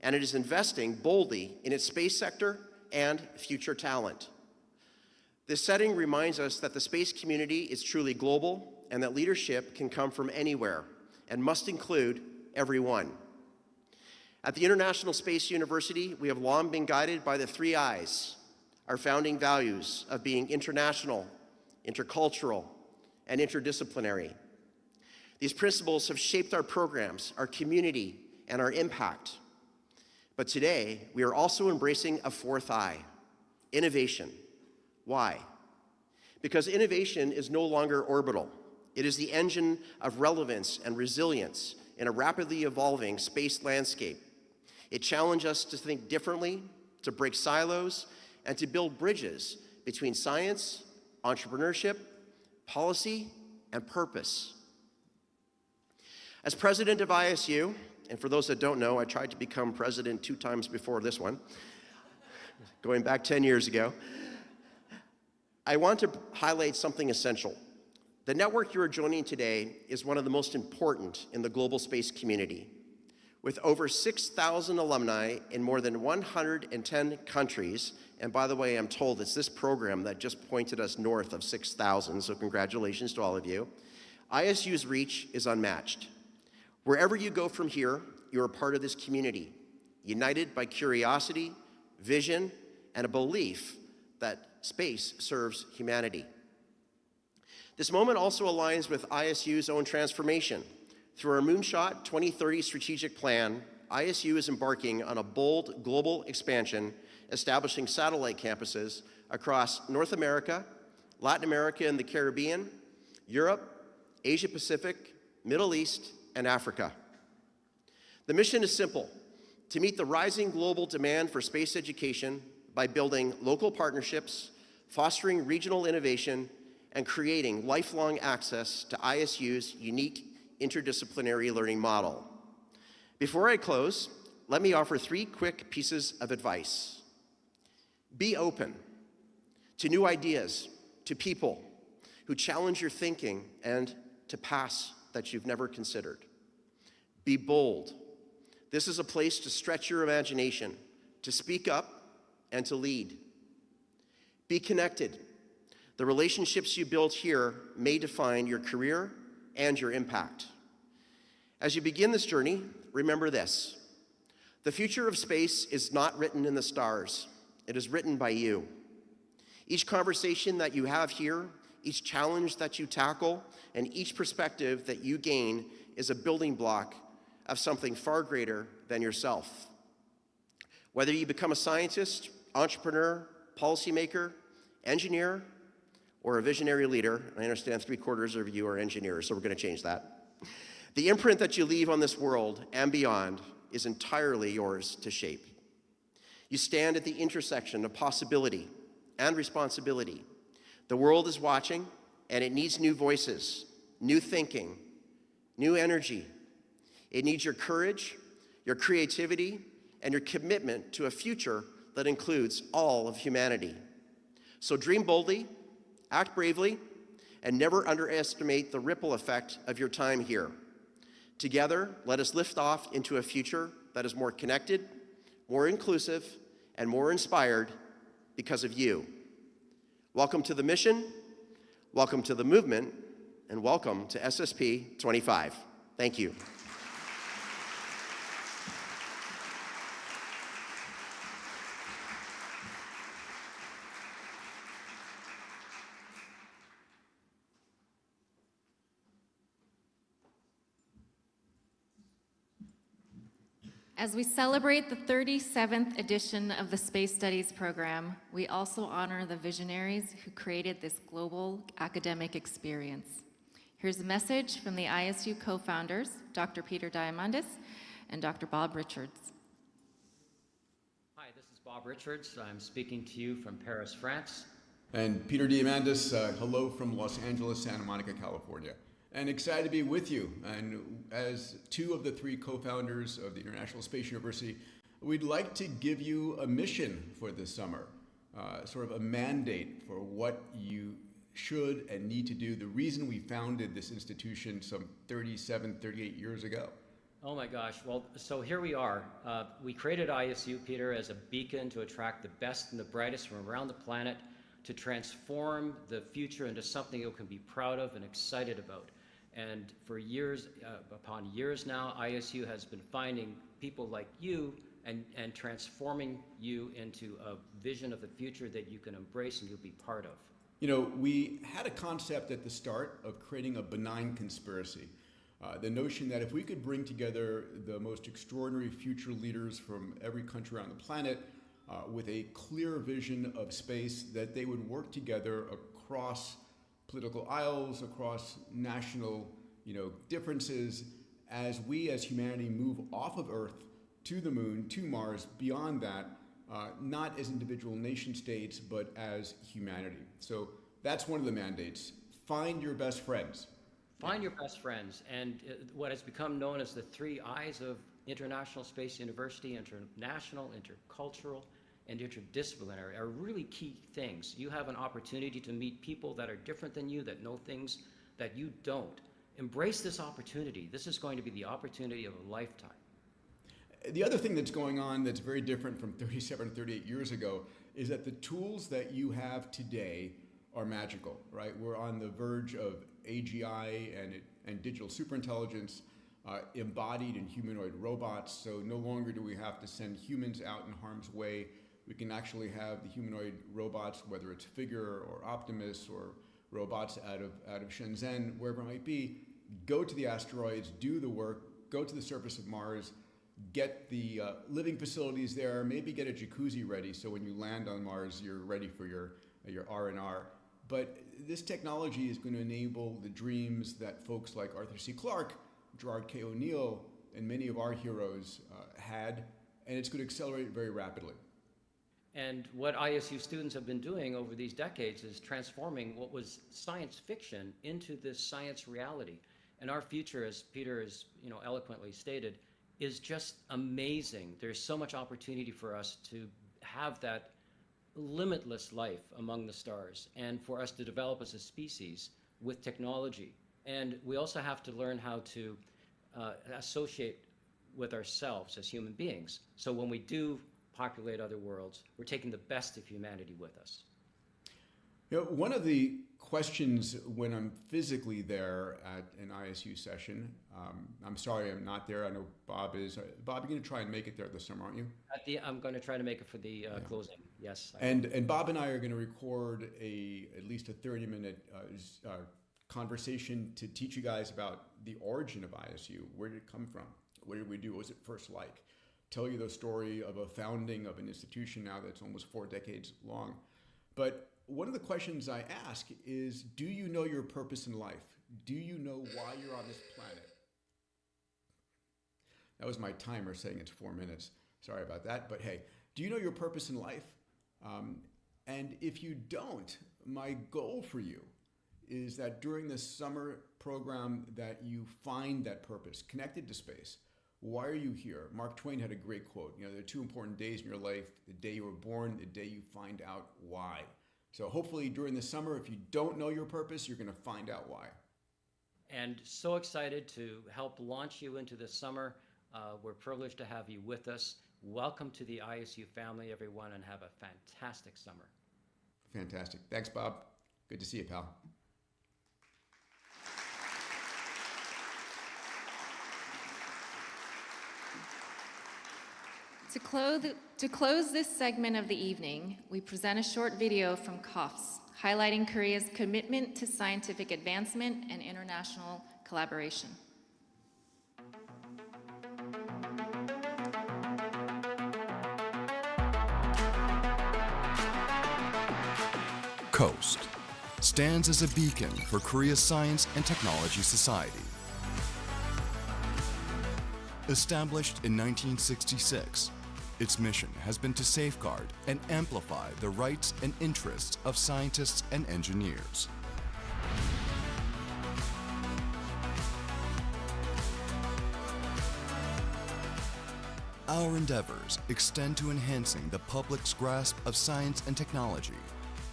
Speaker 12: and it is investing boldly in its space sector and future talent. This setting reminds us that the space community is truly global and that leadership can come from anywhere and must include everyone. At the International Space University, we have long been guided by the 3 I's, our founding values of being international, intercultural, and interdisciplinary. These principles have shaped our programs, our community, and our impact. But today, we are also embracing a 4th I, innovation. Why? Because innovation is no longer orbital. It is the engine of relevance and resilience in a rapidly evolving space landscape. It challenges us to think differently, to break silos, and to build bridges between science, entrepreneurship, policy, and purpose. As president of ISU, and for those that don't know, I tried to become president 2 times before this one, going back 10 years ago, I want to highlight something essential. The network you are joining today is one of the most important in the global space community. With over 6,000 alumni in more than 110 countries, and by the way, I'm told it's this program that just pointed us north of 6,000, so congratulations to all of you. ISU's reach is unmatched. Wherever you go from here, you are part of this community, united by curiosity, vision, and a belief that space serves humanity. This moment also aligns with ISU's own transformation. Through our Moonshot 2030 strategic plan, ISU is embarking on a bold global expansion, establishing satellite campuses across North America, Latin America and the Caribbean, Europe, Asia Pacific, Middle East, and Africa. The mission is simple: to meet the rising global demand for space education by building local partnerships, fostering regional innovation, and creating lifelong access to ISU's unique interdisciplinary learning model. Before I close, let me offer 3 quick pieces of advice. Be open to new ideas, to people who challenge your thinking, and to paths that you've never considered. Be bold. This is a place to stretch your imagination, to speak up, and to lead. Be connected. The relationships you build here may define your career and your impact. As you begin this journey, remember this: the future of space is not written in the stars. It is written by you. Each conversation that you have here, each challenge that you tackle, and each perspective that you gain is a building block of something far greater than yourself. Whether you become a scientist, entrepreneur, policymaker, engineer, or a visionary leader, I understand 3/4 of you are engineers, so we're going to change that. The imprint that you leave on this world and beyond is entirely yours to shape. You stand at the intersection of possibility and responsibility. The world is watching, and it needs new voices, new thinking, new energy. It needs your courage, your creativity, and your commitment to a future that includes all of humanity. So dream boldly, act bravely, and never underestimate the ripple effect of your time here. Together, let us lift off into a future that is more connected, more inclusive, and more inspired because of you. Welcome to the mission, welcome to the movement, and welcome to SSP25. Thank you.
Speaker 7: As we celebrate the 37th edition of the Space Studies program, we also honor the visionaries who created this global academic experience. Here's a message from the ISU co-founders, Dr. Peter Diamandis and Dr. Bob Richards.
Speaker 13: Hi, this is Bob Richards. I'm speaking to you from Paris, France.
Speaker 14: And Peter Diamandis, hello from Los Angeles, Santa Monica, California. And excited to be with you. And as 2 of the 3 co-founders of the International Space University, we'd like to give you a mission for this summer, sort of a mandate for what you should and need to do. The reason we founded this institution some 37, 38 years ago
Speaker 13: Oh my gosh, well, so here we are. We created ISU, Peter, as a beacon to attract the best and the brightest from around the planet to transform the future into something you can be proud of and excited about. And for years upon years now, ISU has been finding people like you and transforming you into a vision of the future that you can embrace and you'll be part of.
Speaker 14: You know, we had a concept at the start of creating a benign conspiracy. The notion that if we could bring together the most extraordinary future leaders from every country around the planet with a clear vision of space, that they would work together across political aisles, across national, differences, as we as humanity move off of Earth to the moon, to Mars, beyond that, not as individual nation states, but as humanity. So that's one of the mandates. Find your best friends.
Speaker 13: Find your best friends, and what has become known as the 3 I's of International Space University: international, intercultural, and interdisciplinary, are really key things. You have an opportunity to meet people that are different than you, that know things that you don't. Embrace this opportunity. This is going to be the opportunity of a lifetime.
Speaker 14: The other thing that's going on that's very different from 37, 38 years ago is that the tools that you have today are magical, right? We're on the verge of AGI and digital superintelligence embodied in humanoid robots. So no longer do we have to send humans out in harm's way. We can actually have the humanoid robots, whether it's Figure or Optimus or robots out of Shenzhen, wherever it might be, go to the asteroids, do the work, go to the surface of Mars, get the living facilities there, maybe get a jacuzzi ready so when you land on Mars, you're ready for your R&R. But this technology is going to enable the dreams that folks like Arthur C. Clarke, Gerard K. O'Neill, and many of our heroes had, and it's going to accelerate very rapidly.
Speaker 13: And what ISU students have been doing over these decades is transforming what was science fiction into this science reality. And our future, as Peter has eloquently stated, is just amazing. There's so much opportunity for us to have that limitless life among the stars, and for us to develop as a species with technology. And we also have to learn how to associate with ourselves as human beings. So when we do populate other worlds, we're taking the best of humanity with us.
Speaker 14: One of the questions when I'm physically there at an ISU session, I'm sorry I'm not there. I know Bob is. Bob, you're going to try and make it there this summer, aren't you?
Speaker 13: I'm going to try to make it for the closing, yes.
Speaker 14: And Bob and I are going to record at least a 30-minute conversation to teach you guys about the origin of ISU. Where did it come from? What did we do? What was it first like? Tell you the story of a founding of an institution now that's almost 4 decades long. But one of the questions I ask is, do you know your purpose in life? Do you know why you're on this planet? That was my timer saying it's 4 minutes. Sorry about that, but hey, do you know your purpose in life? And if you don't, my goal for you is that during this summer program that you find that purpose connected to space. Why are you here? Mark Twain had a great quote. There are 2 important days in your life: the day you were born, the day you find out why. So hopefully during the summer, if you don't know your purpose, you're going to find out why.
Speaker 13: And so excited to help launch you into this summer. We're privileged to have you with us. Welcome to the ISU family, everyone, and have a fantastic summer.
Speaker 14: Fantastic. Thanks, Bob. Good to see you, pal.
Speaker 7: To close this segment of the evening, we present a short video from COFS, highlighting Korea's commitment to scientific advancement and international collaboration.
Speaker 15: COAST stands as a beacon for Korea's science and technology society. Established in 1966, its mission has been to safeguard and amplify the rights and interests of scientists and engineers. Our endeavors extend to enhancing the public's grasp of science and technology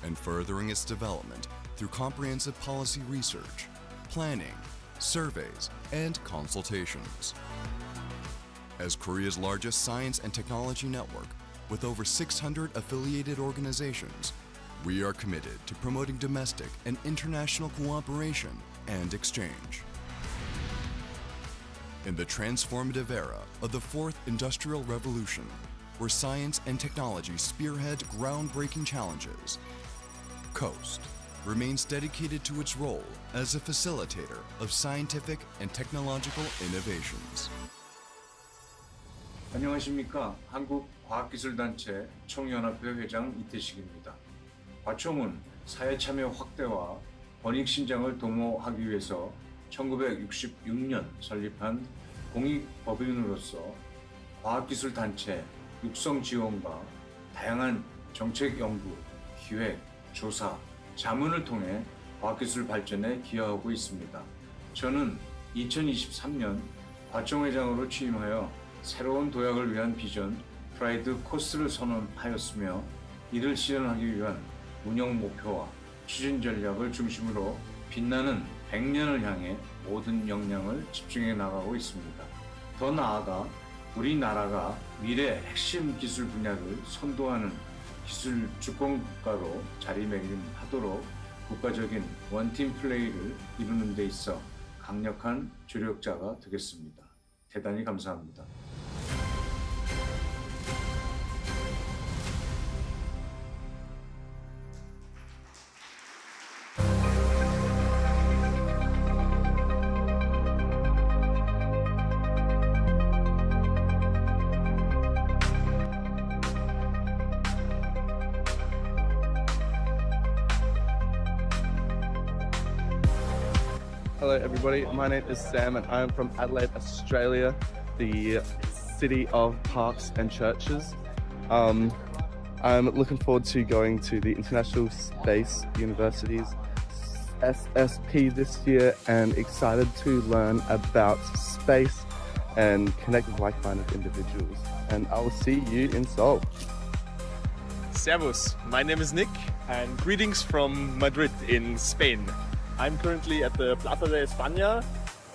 Speaker 15: and furthering its development through comprehensive policy research, planning, surveys, and consultations. As Korea's largest science and technology network, with over 600 affiliated organizations, we are committed to promoting domestic and international cooperation and exchange. In the transformative era of the Fourth Industrial Revolution, where science and technology spearhead groundbreaking challenges, COAST remains dedicated to its role as a facilitator of scientific and technological innovations.
Speaker 16: 안녕하십니까. 한국과학기술단체 총연합회 회장 이태식입니다. 과총은 사회참여 확대와 권익신장을 도모하기 위해서 1966년 설립한 공익법인으로서 과학기술단체 육성 지원과 다양한 정책 연구, 기획, 조사, 자문을 통해 과학기술 발전에 기여하고 있습니다. 저는 2023년 과총회장으로 취임하여 새로운 도약을 위한 비전 프라이드 코스를 선언하였으며 이를 실현하기 위한 운영 목표와 추진 전략을 중심으로 빛나는 100년을 향해 모든 역량을 집중해 나가고 있습니다. 더 나아가 우리나라가 미래 핵심 기술 분야를 선도하는 기술 주권국가로 자리매김하도록 국가적인 원팀 플레이를 이루는 데 있어 강력한 조력자가 되겠습니다. 대단히 감사합니다.
Speaker 17: Hello everybody, my name is Sam and I am from Adelaide, Australia, the city of parks and churches. I'm looking forward to going to the International Space University's SSP this year and excited to learn about space and connect with like-minded individuals. And I will see you in Seoul.
Speaker 18: Servus, my name is Nick and greetings from Madrid in Spain. I'm currently at the Plaza de España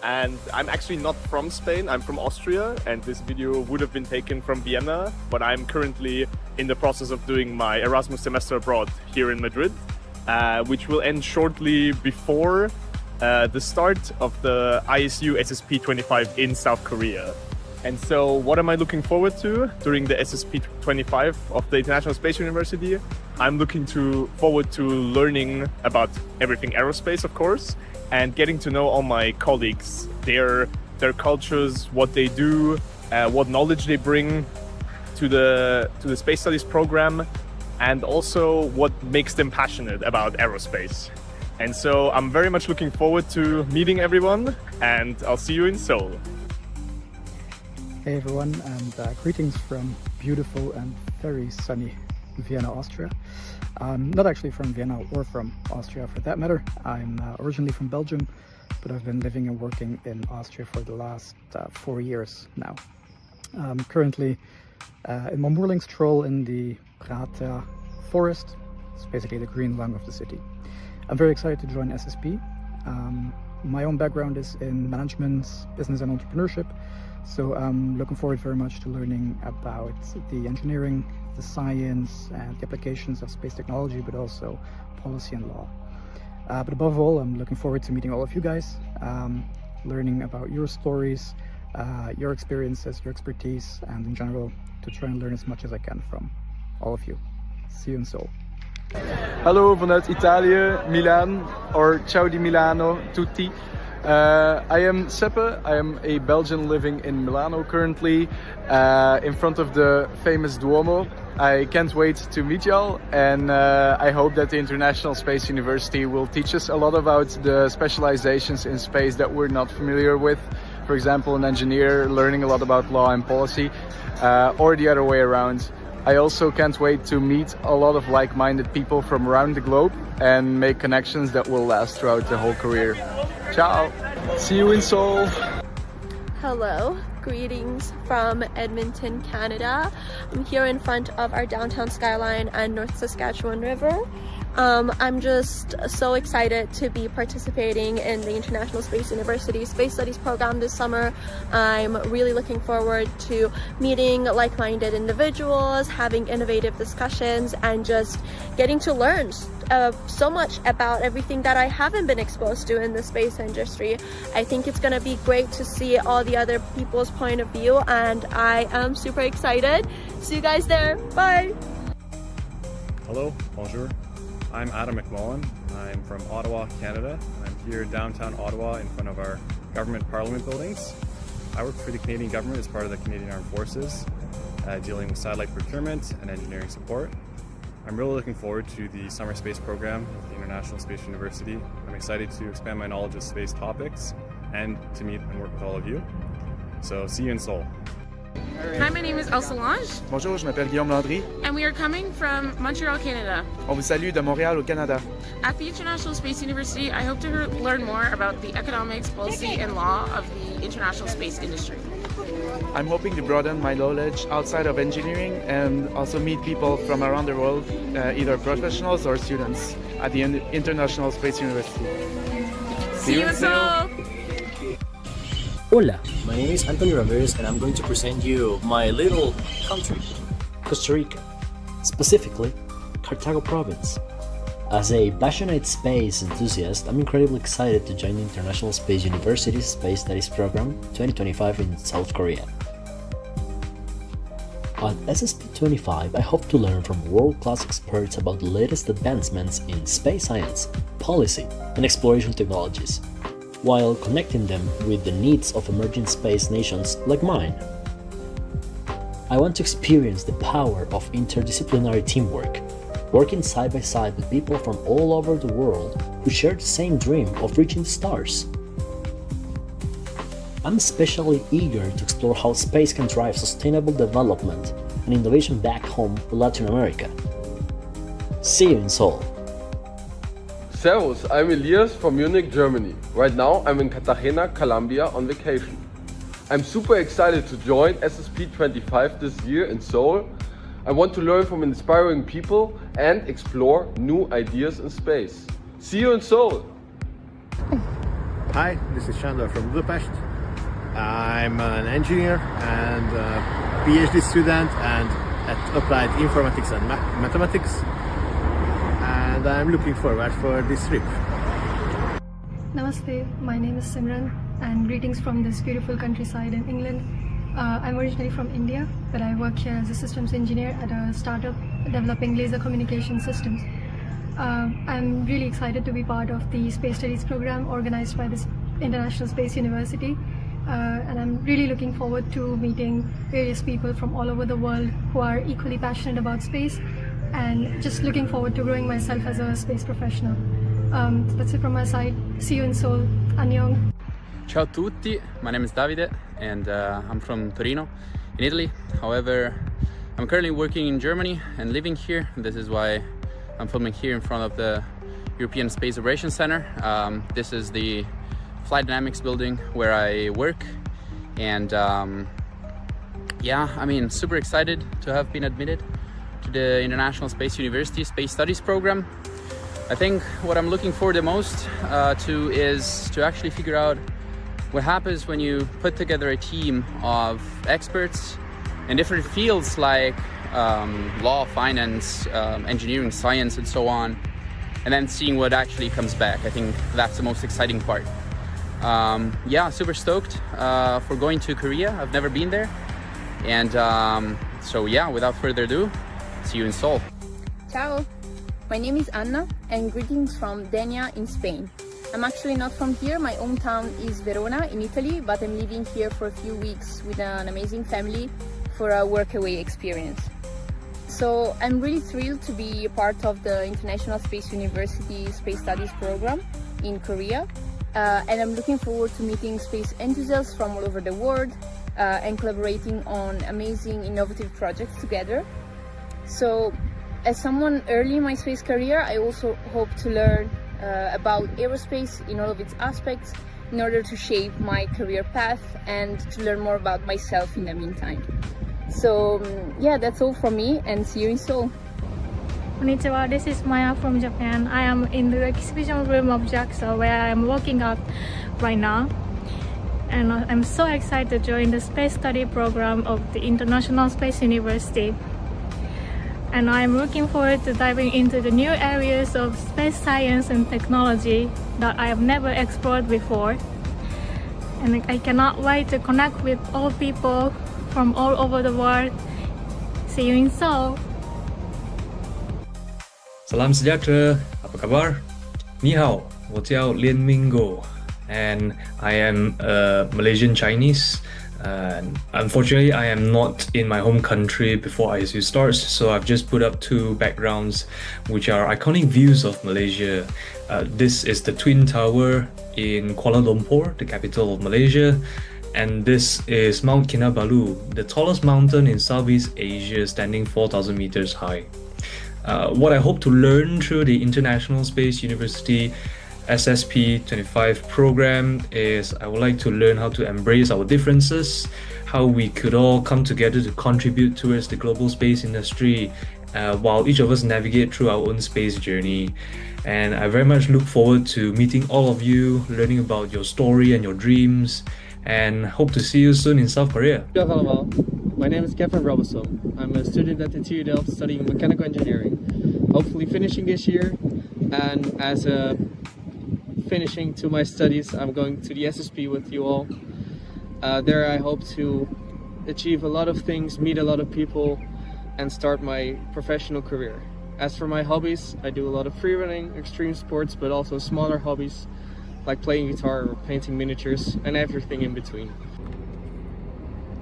Speaker 18: and I'm actually not from Spain, I'm from Austria and this video would have been taken from Vienna, but I'm currently in the process of doing my Erasmus semester abroad here in Madrid, which will end shortly before the start of the ISU SSP25 in South Korea. And so what am I looking forward to during the SSP25 of the International Space University? I'm looking forward to learning about everything aerospace, of course, and getting to know all my colleagues, their cultures, what they do, what knowledge they bring to the Space Studies program, and also what makes them passionate about aerospace. And so I'm very much looking forward to meeting everyone, and I'll see you in Seoul.
Speaker 19: Hey everyone, and greetings from beautiful and very sunny Vienna, Austria. I'm not actually from Vienna or from Austria for that matter. I'm originally from Belgium, but I've been living and working in Austria for the last 4 years now. I'm currently in my morning stroll in the Prater forest. It's basically the green lung of the city. I'm very excited to join SSP. My own background is in management, business and entrepreneurship. So I'm looking forward very much to learning about the engineering, the science and the applications of space technology, but also policy and law. But above all, I'm looking forward to meeting all of you guys, learning about your stories, your experiences, your expertise, and in general, to try and learn as much as I can from all of you. See you in Seoul.
Speaker 17: Hallo vanuit Italië, Milaan, or ciao di Milano tutti. I am Seppe, I am a Belgian living in Milano currently, in front of the famous Duomo. I can't wait to meet y'all, and I hope that the International Space University will teach us a lot about the specializations in space that we're not familiar with. For example, an engineer learning a lot about law and policy, or the other way around. I also can't wait to meet a lot of like-minded people from around the globe and make connections that will last throughout the whole career. Ciao! See you in Seoul!
Speaker 20: Hello, greetings from Edmonton, Canada. I'm here in front of our downtown skyline and North Saskatchewan River. I'm just so excited to be participating in the International Space University Space Studies program this summer. I'm really looking forward to meeting like-minded individuals, having innovative discussions, and just getting to learn so much about everything that I haven't been exposed to in the space industry. I think it's going to be great to see all the other people's point of view, and I am super excited. See you guys there. Bye.
Speaker 21: Hello, bonjour. I'm Adam McMullen. I'm from Ottawa, Canada. I'm here downtown Ottawa in front of our government parliament buildings. I work for the Canadian government as part of the Canadian Armed Forces, dealing with satellite procurement and engineering support. I'm really looking forward to the summer space program with the International Space University. I'm excited to expand my knowledge of space topics and to meet and work with all of you. So see you in Seoul.
Speaker 22: Hi, my name is Elsa Lange.
Speaker 23: Bonjour, je m'appelle Guillaume Landry.
Speaker 22: And we are coming from Montreal, Canada.
Speaker 23: On vous salue de Montréal au Canada.
Speaker 22: At the International Space University, I hope to learn more about the economics, policy, and law of the international space industry.
Speaker 23: I'm hoping to broaden my knowledge outside of engineering and also meet people from around the world, either professionals or students, at the International Space University.
Speaker 22: See you in Seoul!
Speaker 24: Hola, my name is Anthony Ramirez and I'm going to present you my little country, Costa Rica, specifically Cartago province. As a passionate space enthusiast, I'm incredibly excited to join the International Space University's Space Studies Program 2025 in South Korea. On SSP25, I hope to learn from world-class experts about the latest advancements in space science, policy, and exploration technologies, while connecting them with the needs of emerging space nations like mine. I want to experience the power of interdisciplinary teamwork, working side by side with people from all over the world who share the same dream of reaching the stars. I'm especially eager to explore how space can drive sustainable development and innovation back home in Latin America. See you in Seoul.
Speaker 25: Servus, I'm Elias from Munich, Germany. Right now I'm in Cartagena, Colombia on vacation. I'm super excited to join SSP25 this year in Seoul. I want to learn from inspiring people and explore new ideas in space. See you in Seoul!
Speaker 26: Hi, this is Chandler from Budapest. I'm an engineer and a PhD student and at Applied Informatics and Mathematics. And I'm looking forward for this trip.
Speaker 27: Namaste, my name is Simran and greetings from this beautiful countryside in England. I'm originally from India, but I work here as a systems engineer at a startup developing laser communication systems. I'm really excited to be part of the Space Studies program organized by this International Space University. And I'm really looking forward to meeting various people from all over the world who are equally passionate about space, and just looking forward to growing myself as a space professional. So that's it from my side. See you in Seoul. Annyeong.
Speaker 28: Ciao a tutti, my name is Davide and I'm from Torino in Italy. However, I'm currently working in Germany and living here. This is why I'm filming here in front of the European Space Operations Center. This is the Flight Dynamics building where I work, and yeah, I mean, super excited to have been admitted to the International Space University Space Studies program. I think what I'm looking for the most is to actually figure out what happens when you put together a team of experts in different fields like law, finance, engineering, science, and so on, and then seeing what actually comes back. I think that's the most exciting part. Yeah, super stoked for going to Korea. I've never been there. And so yeah, without further ado, see you in Seoul.
Speaker 29: Ciao, my name is Anna and greetings from Denia in Spain. I'm actually not from here. My hometown is Verona in Italy, but I'm living here for a few weeks with an amazing family for a workaway experience. So I'm really thrilled to be a part of the International Space University Space Studies program in Korea. And I'm looking forward to meeting space enthusiasts from all over the world and collaborating on amazing innovative projects together. So as someone early in my space career, I also hope to learn about aerospace in all of its aspects in order to shape my career path and to learn more about myself in the meantime. So yeah, that's all from me, and see you in Seoul.
Speaker 1: Konnichiwa, this is Maya from Japan. I am in the exhibition room of JAXA where I am working out right now. And I'm so excited to join the space study program of the International Space University. And I'm looking forward to diving into the new areas of space science and technology that I have never explored before. And I cannot wait to connect with all people from all over the world. See you in Seoul!
Speaker 2: Salam sejahtera, apa kabar? Ni hao, 我叫连明狗 and I am a Malaysian Chinese. Unfortunately, I am not in my home country before ISU starts, so I've just put up two backgrounds which are iconic views of Malaysia. This is the Twin Tower in Kuala Lumpur, the capital of Malaysia, and this is Mount Kinabalu, the tallest mountain in Southeast Asia, standing 4,000 meters high. What I hope to learn through the International Space University SSP25 program is I would like to learn how to embrace our differences, how we could all come together to contribute towards the global space industry while each of us navigate through our own space journey. And I very much look forward to meeting all of you, learning about your story and your dreams, and hope to see you soon in South Korea.
Speaker 3: Hello, my name is Kevin Robosom. I'm a student at the TU Delft studying mechanical engineering, hopefully finishing this year, and as a finishing to my studies, I'm going to the SSP with you all. There I hope to achieve a lot of things, meet a lot of people, and start my professional career. As for my hobbies, I do a lot of free running, extreme sports, but also smaller hobbies like playing guitar or painting miniatures and everything in between.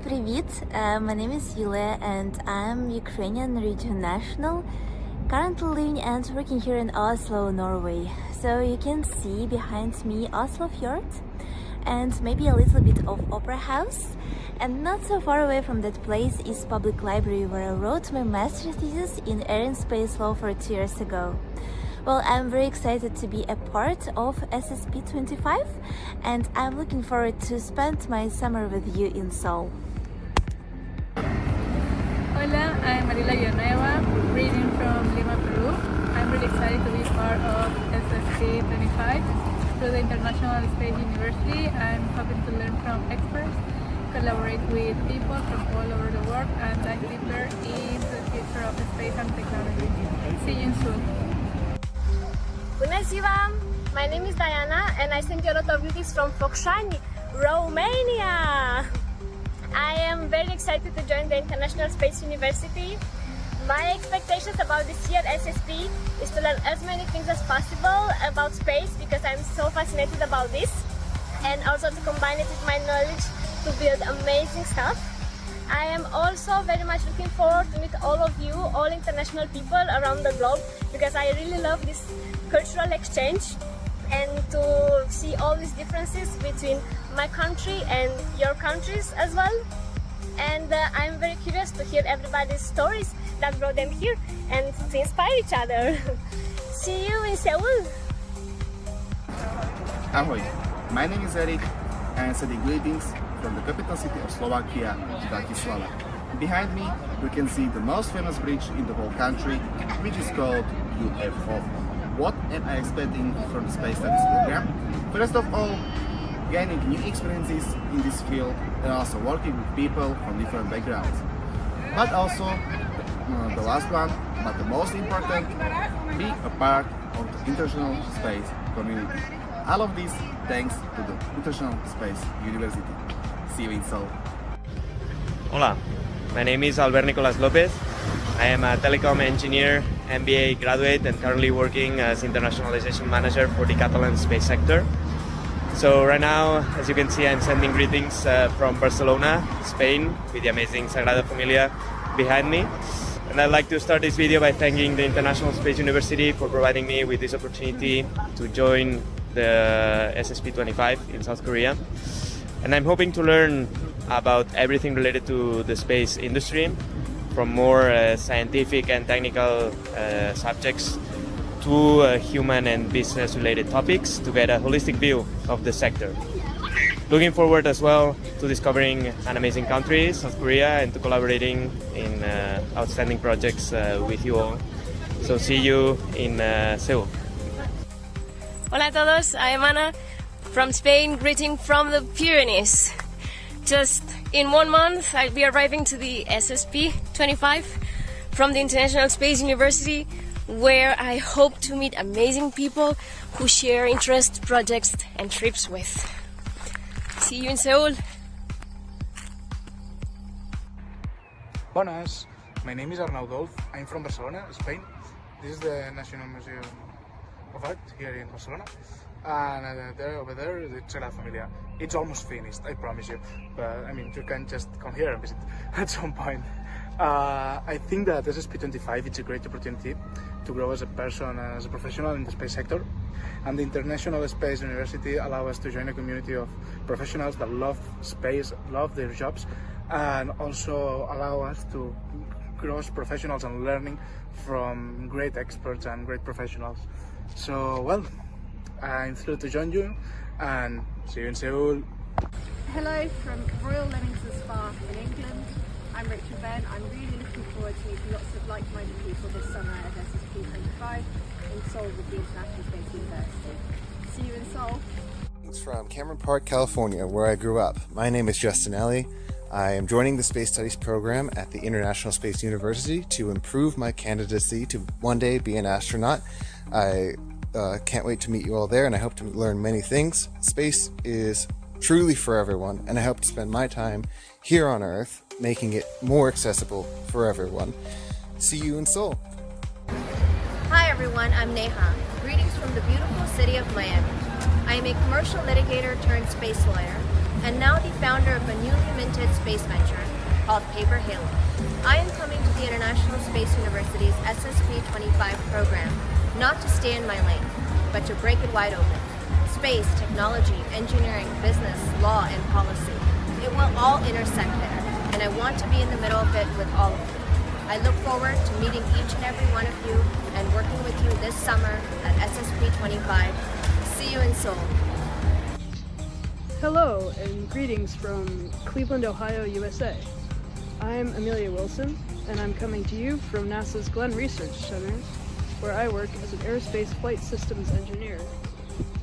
Speaker 4: Привет, my name is Yulia and I'm Ukrainian region national, currently living and working here in Oslo, Norway. So you can see behind me Oslo Fjord and maybe a little bit of Opera House. And not so far away from that place is public library where I wrote my master's thesis in air and space law 2 years ago. Well, I'm very excited to be a part of SSP25 and I'm looking forward to spend my summer with you in Seoul.
Speaker 1: Hola, I'm Marila Villanueva, reading from Lima, Peru. I'm really excited to be part of SSP25 through the International Space University. I'm hoping to learn from experts, collaborate with people from all over the world, and dive deeper into the future of space and technology. See you soon.
Speaker 5: Bună ziua! My name is Diana and I send you a lot of greetings from Focșani, Romania! I am very excited to join the International Space University. My expectations about this year SSP is to learn as many things as possible about space because I'm so fascinated about this, and also to combine it with my knowledge to build amazing stuff. I am also very much looking forward to meet all of you, all international people around the globe, because I really love this cultural exchange and to see all these differences between my country and your countries as well. And I'm very curious to hear everybody's stories that brought them here and to inspire each other. See you in Seoul!
Speaker 6: Ahoj, my name is Eric and I send greetings from the capital city of Slovakia, Bratislava. Behind me, you can see the most famous bridge in the whole country, which is called UFO. What am I expecting from the Space Studies program? First of all, gaining new experiences in this field and also working with people from different backgrounds. But also, the last one, but the most important, be a part of the international space community. All of this thanks to the International Space University. See you in Seoul.
Speaker 8: Hola, my name is Albert Nicolas Lopez. I am a telecom engineer, MBA graduate, and currently working as internationalization manager for the Catalan space sector. So right now, as you can see, I'm sending greetings from Barcelona, Spain, with the amazing Sagrada Familia behind me. And I'd like to start this video by thanking the International Space University for providing me with this opportunity to join the SSP25 in South Korea. And I'm hoping to learn about everything related to the space industry, from more scientific and technical subjects to human and business related topics to get a holistic view of the sector. Looking forward as well to discovering an amazing country, South Korea, and to collaborating in outstanding projects with you all. So see you in Seoul.
Speaker 5: Hola a todos, I am Ana from Spain, greeting from the Pyrenees. Just in 1 month, I'll be arriving to the SSP25 from the International Space University, where I hope to meet amazing people who share interests, projects, and trips with. See you in Seoul.
Speaker 7: Buenas, my name is Arnaud. I'm from Barcelona, Spain. This is the National Museum of Art here in Barcelona. And over there, the Sagrada Familia. It's almost finished, I promise you. But I mean, you can just come here and visit at some point. I think that SSP25 is a great opportunity to grow as a person, as a professional in the space sector. And the International Space University allows us to join a community of professionals that love space, love their jobs, and also allow us to grow as professionals and learning from great experts and great professionals. So, well, I'm thrilled to join you and see you in Seoul.
Speaker 9: Hello from Royal Leamington Spa in England. I'm Richard Ben. I'm really looking forward to meeting lots of like-minded people this summer at SSP25 in Seoul with the International Space University. See you in Seoul.
Speaker 10: It's from Cameron Park, California, where I grew up. My name is Justin Alley. I am joining the Space Studies program at the International Space University to improve my candidacy to one day be an astronaut. I can't wait to meet you all there, and I hope to learn many things. Space is truly for everyone, and I hope to spend my time here on Earth making it more accessible for everyone. See you in Seoul.
Speaker 11: Hi everyone, I'm Neha. Greetings from the beautiful city of Miami. I am a commercial litigator turned space lawyer, and now the founder of a newly minted space venture called Paper Halo. I am coming to the International Space University's SSP25 program not to stay in my lane, but to break it wide open. Space, technology, engineering, business, law, and policy. It will all intersect there, and I want to be in the middle of it with all of you. I look forward to meeting each and every one of you and working with you this summer at SSP25. See you in Seoul.
Speaker 12: Hello, and greetings from Cleveland, Ohio, USA. I'm Amelia Wilson, and I'm coming to you from NASA's Glenn Research Center, where I work as an aerospace flight systems engineer.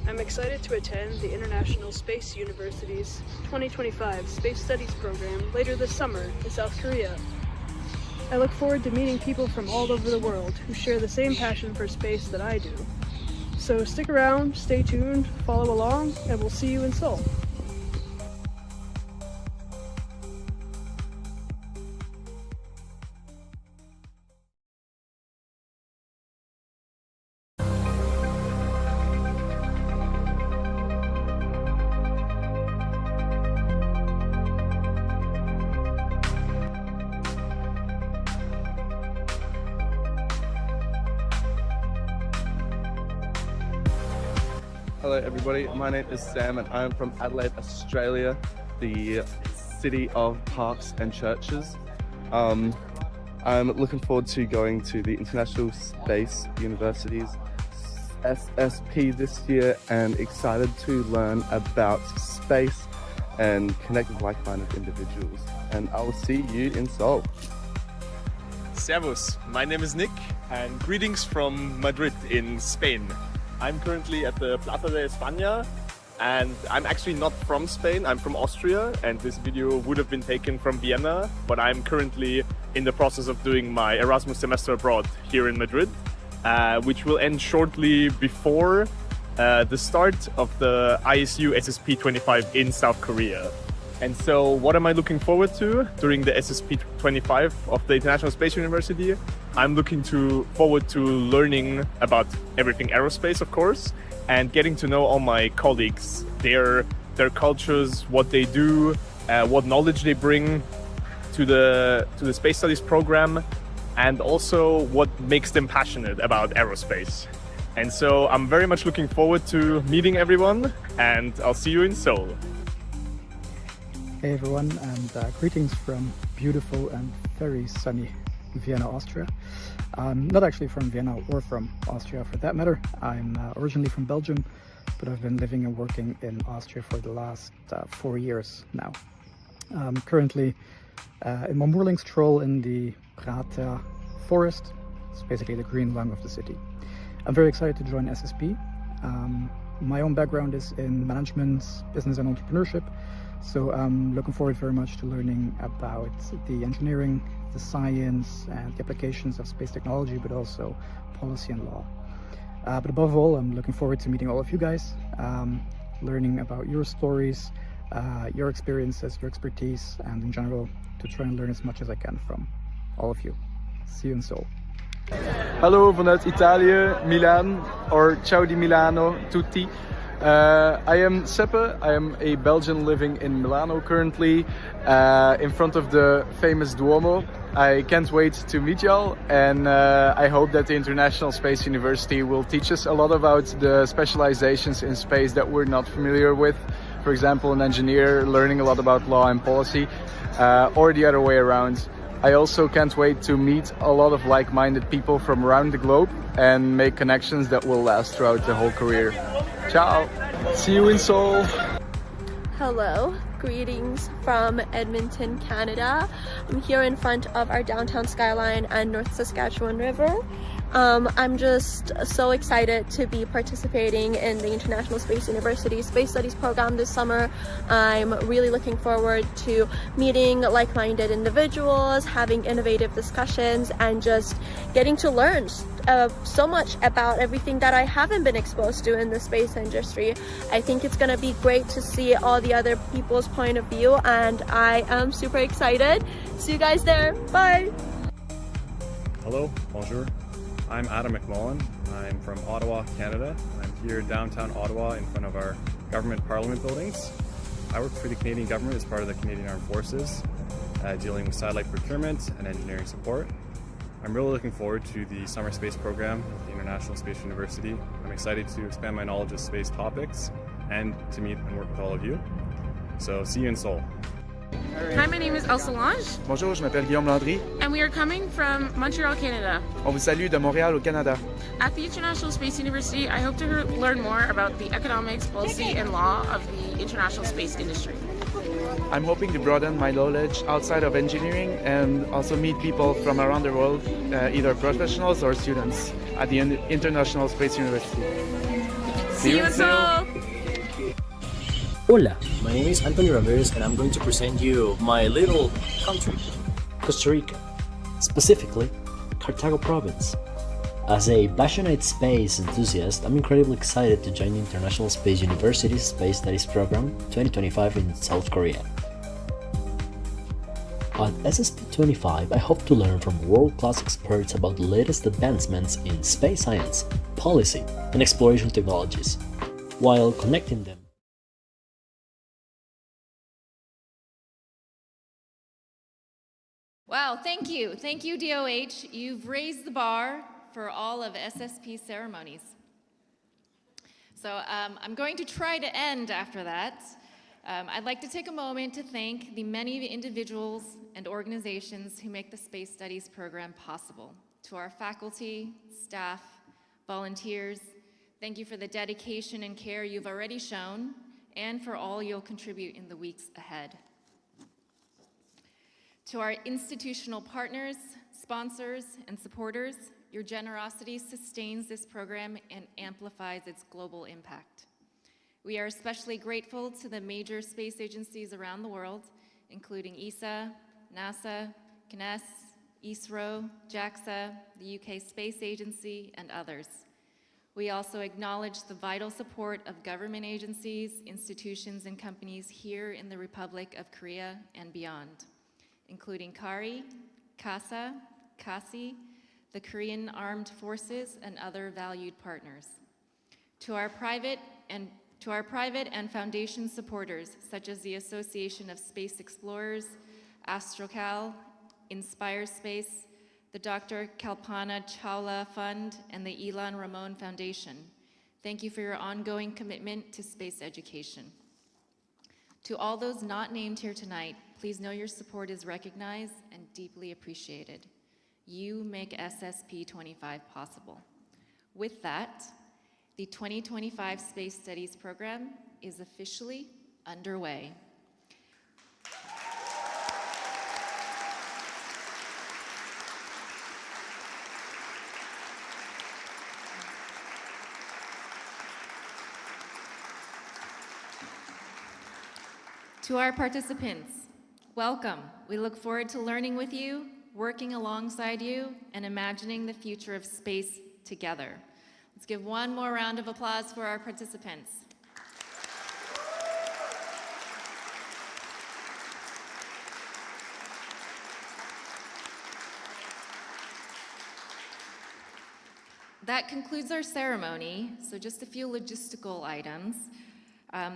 Speaker 12: I'm excited to attend the International Space University's 2025 Space Studies program later this summer in South Korea. I look forward to meeting people from all over the world who share the same passion for space that I do. So stick around, stay tuned, follow along, and we'll see you in Seoul.
Speaker 23: Hello everybody, my name is Sam and I'm from Adelaide, Australia, the city of parks and churches. I'm looking forward to going to the International Space University's SSP this year and excited to learn about space and connect with like-minded individuals. And I will see you in Seoul.
Speaker 18: Servus, my name is Nick and greetings from Madrid in Spain. I'm currently at the Plaza de España and I'm actually not from Spain, I'm from Austria, and this video would have been taken from Vienna, but I'm currently in the process of doing my Erasmus semester abroad here in Madrid, which will end shortly before the start of the ISU SSP25 in South Korea. And so what am I looking forward to during the SSP25 of the International Space University? I'm looking forward to learning about everything aerospace, of course, and getting to know all my colleagues, their cultures, what they do, what knowledge they bring to the Space Studies program, and also what makes them passionate about aerospace. And so I'm very much looking forward to meeting everyone, and I'll see you in Seoul.
Speaker 19: Hey everyone, and greetings from beautiful and very sunny Vienna, Austria. I'm not actually from Vienna or from Austria for that matter. I'm originally from Belgium, but I've been living and working in Austria for the last 4 years now. I'm currently in my morning stroll in the Prater forest, It's basically the green lung of the city. I'm very excited to join SSP. My own background is in management, business and entrepreneurship, so I'm looking forward very much to learning about the engineering, the science and the applications of space technology, but also policy and law. But above all, I'm looking forward to meeting all of you guys, learning about your stories, your experiences, your expertise, and in general, to try and learn as much as I can from all of you. See you in Seoul.
Speaker 13: Hallo vanuit Italië, Milaan, or ciao di Milano, tutti. I am Seppe, I am a Belgian living in Milano currently, in front of the famous Duomo. I can't wait to meet y'all, and I hope that the International Space University will teach us a lot about the specializations in space that we're not familiar with. For example, an engineer learning a lot about law and policy, or the other way around. I also can't wait to meet a lot of like-minded people from around the globe and make connections that will last throughout the whole career. Ciao! See you in Seoul!
Speaker 14: Hello, greetings from Edmonton, Canada. I'm here in front of our downtown skyline and North Saskatchewan River. I'm just so excited to be participating in the International Space University Space Studies program this summer. I'm really looking forward to meeting like-minded individuals, having innovative discussions, and just getting to learn so much about everything that I haven't been exposed to in the space industry. I think it's going to be great to see all the other people's point of view, and I am super excited. See you guys there. Bye!
Speaker 15: Hello, bonjour. I'm Adam McMullen. I'm from Ottawa, Canada. I'm here downtown Ottawa in front of our government parliament buildings. I work for the Canadian government as part of the Canadian Armed Forces, dealing with satellite procurement and engineering support. I'm really looking forward to the summer space program at the International Space University. I'm excited to expand my knowledge of space topics and to meet and work with all of you. So see you in Seoul.
Speaker 16: Hi, my name is Elsa Lange.
Speaker 17: Bonjour, je m'appelle Guillaume Landry.
Speaker 16: And we are coming from Montreal, Canada.
Speaker 17: On vous salue de Montréal au Canada.
Speaker 16: At the International Space University, I hope to learn more about the economics, policy, and law of the international space industry.
Speaker 17: I'm hoping to broaden my knowledge outside of engineering and also meet people from around the world, either professionals or students at the International Space University.
Speaker 16: See you in Seoul!
Speaker 20: Hola, my name is Antonio Ramirez and I'm going to present you my little country, Costa Rica, specifically Cartago province. As a passionate space enthusiast, I'm incredibly excited to join the International Space University's Space Studies Program 2025 in South Korea. At SSP25, I hope to learn from world-class experts about the latest advancements in space science, policy, and exploration technologies, while connecting them.
Speaker 21: Wow, thank you. Thank you, DOH. You've raised the bar for all of SSP ceremonies. So I'm going to try to end after that. I'd like to take a moment to thank the many individuals and organizations who make the Space Studies program possible. To our faculty, staff, volunteers, thank you for the dedication and care you've already shown and for all you'll contribute in the weeks ahead. To our institutional partners, sponsors, and supporters, your generosity sustains this program and amplifies its global impact. We are especially grateful to the major space agencies around the world, including ESA, NASA, CNES, ISRO, JAXA, the UK Space Agency, and others. We also acknowledge the vital support of government agencies, institutions, and companies here in the Republic of Korea and beyond, including KARI, CASA, CASI, the Korean Armed Forces, and other valued partners. To our private and foundation supporters, such as the Association of Space Explorers, AstroCal, Inspire Space, the Dr. Kalpana Chawla Fund, and the Elon Ramon Foundation, thank you for your ongoing commitment to space education. To all those not named here tonight, please know your support is recognized and deeply appreciated. You make SSP25 possible. With that, the 2025 Space Studies program is officially underway. To our participants, welcome. We look forward to learning with you, working alongside you, and imagining the future of space together. Let's give one more round of applause for our participants. That concludes our ceremony, so just a few logistical items.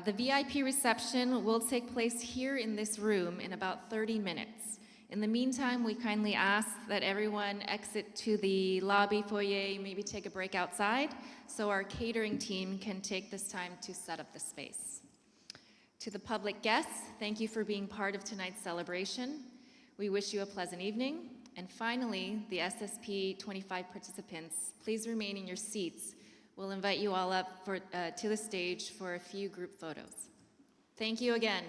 Speaker 21: The VIP reception will take place here in this room in about 30 minutes. In the meantime, we kindly ask that everyone exit to the lobby foyer, maybe take a break outside, so our catering team can take this time to set up the space. To the public guests, thank you for being part of tonight's celebration. We wish you a pleasant evening. And finally, the SSP25 participants, please remain in your seats. We'll invite you all up to the stage for a few group photos. Thank you again.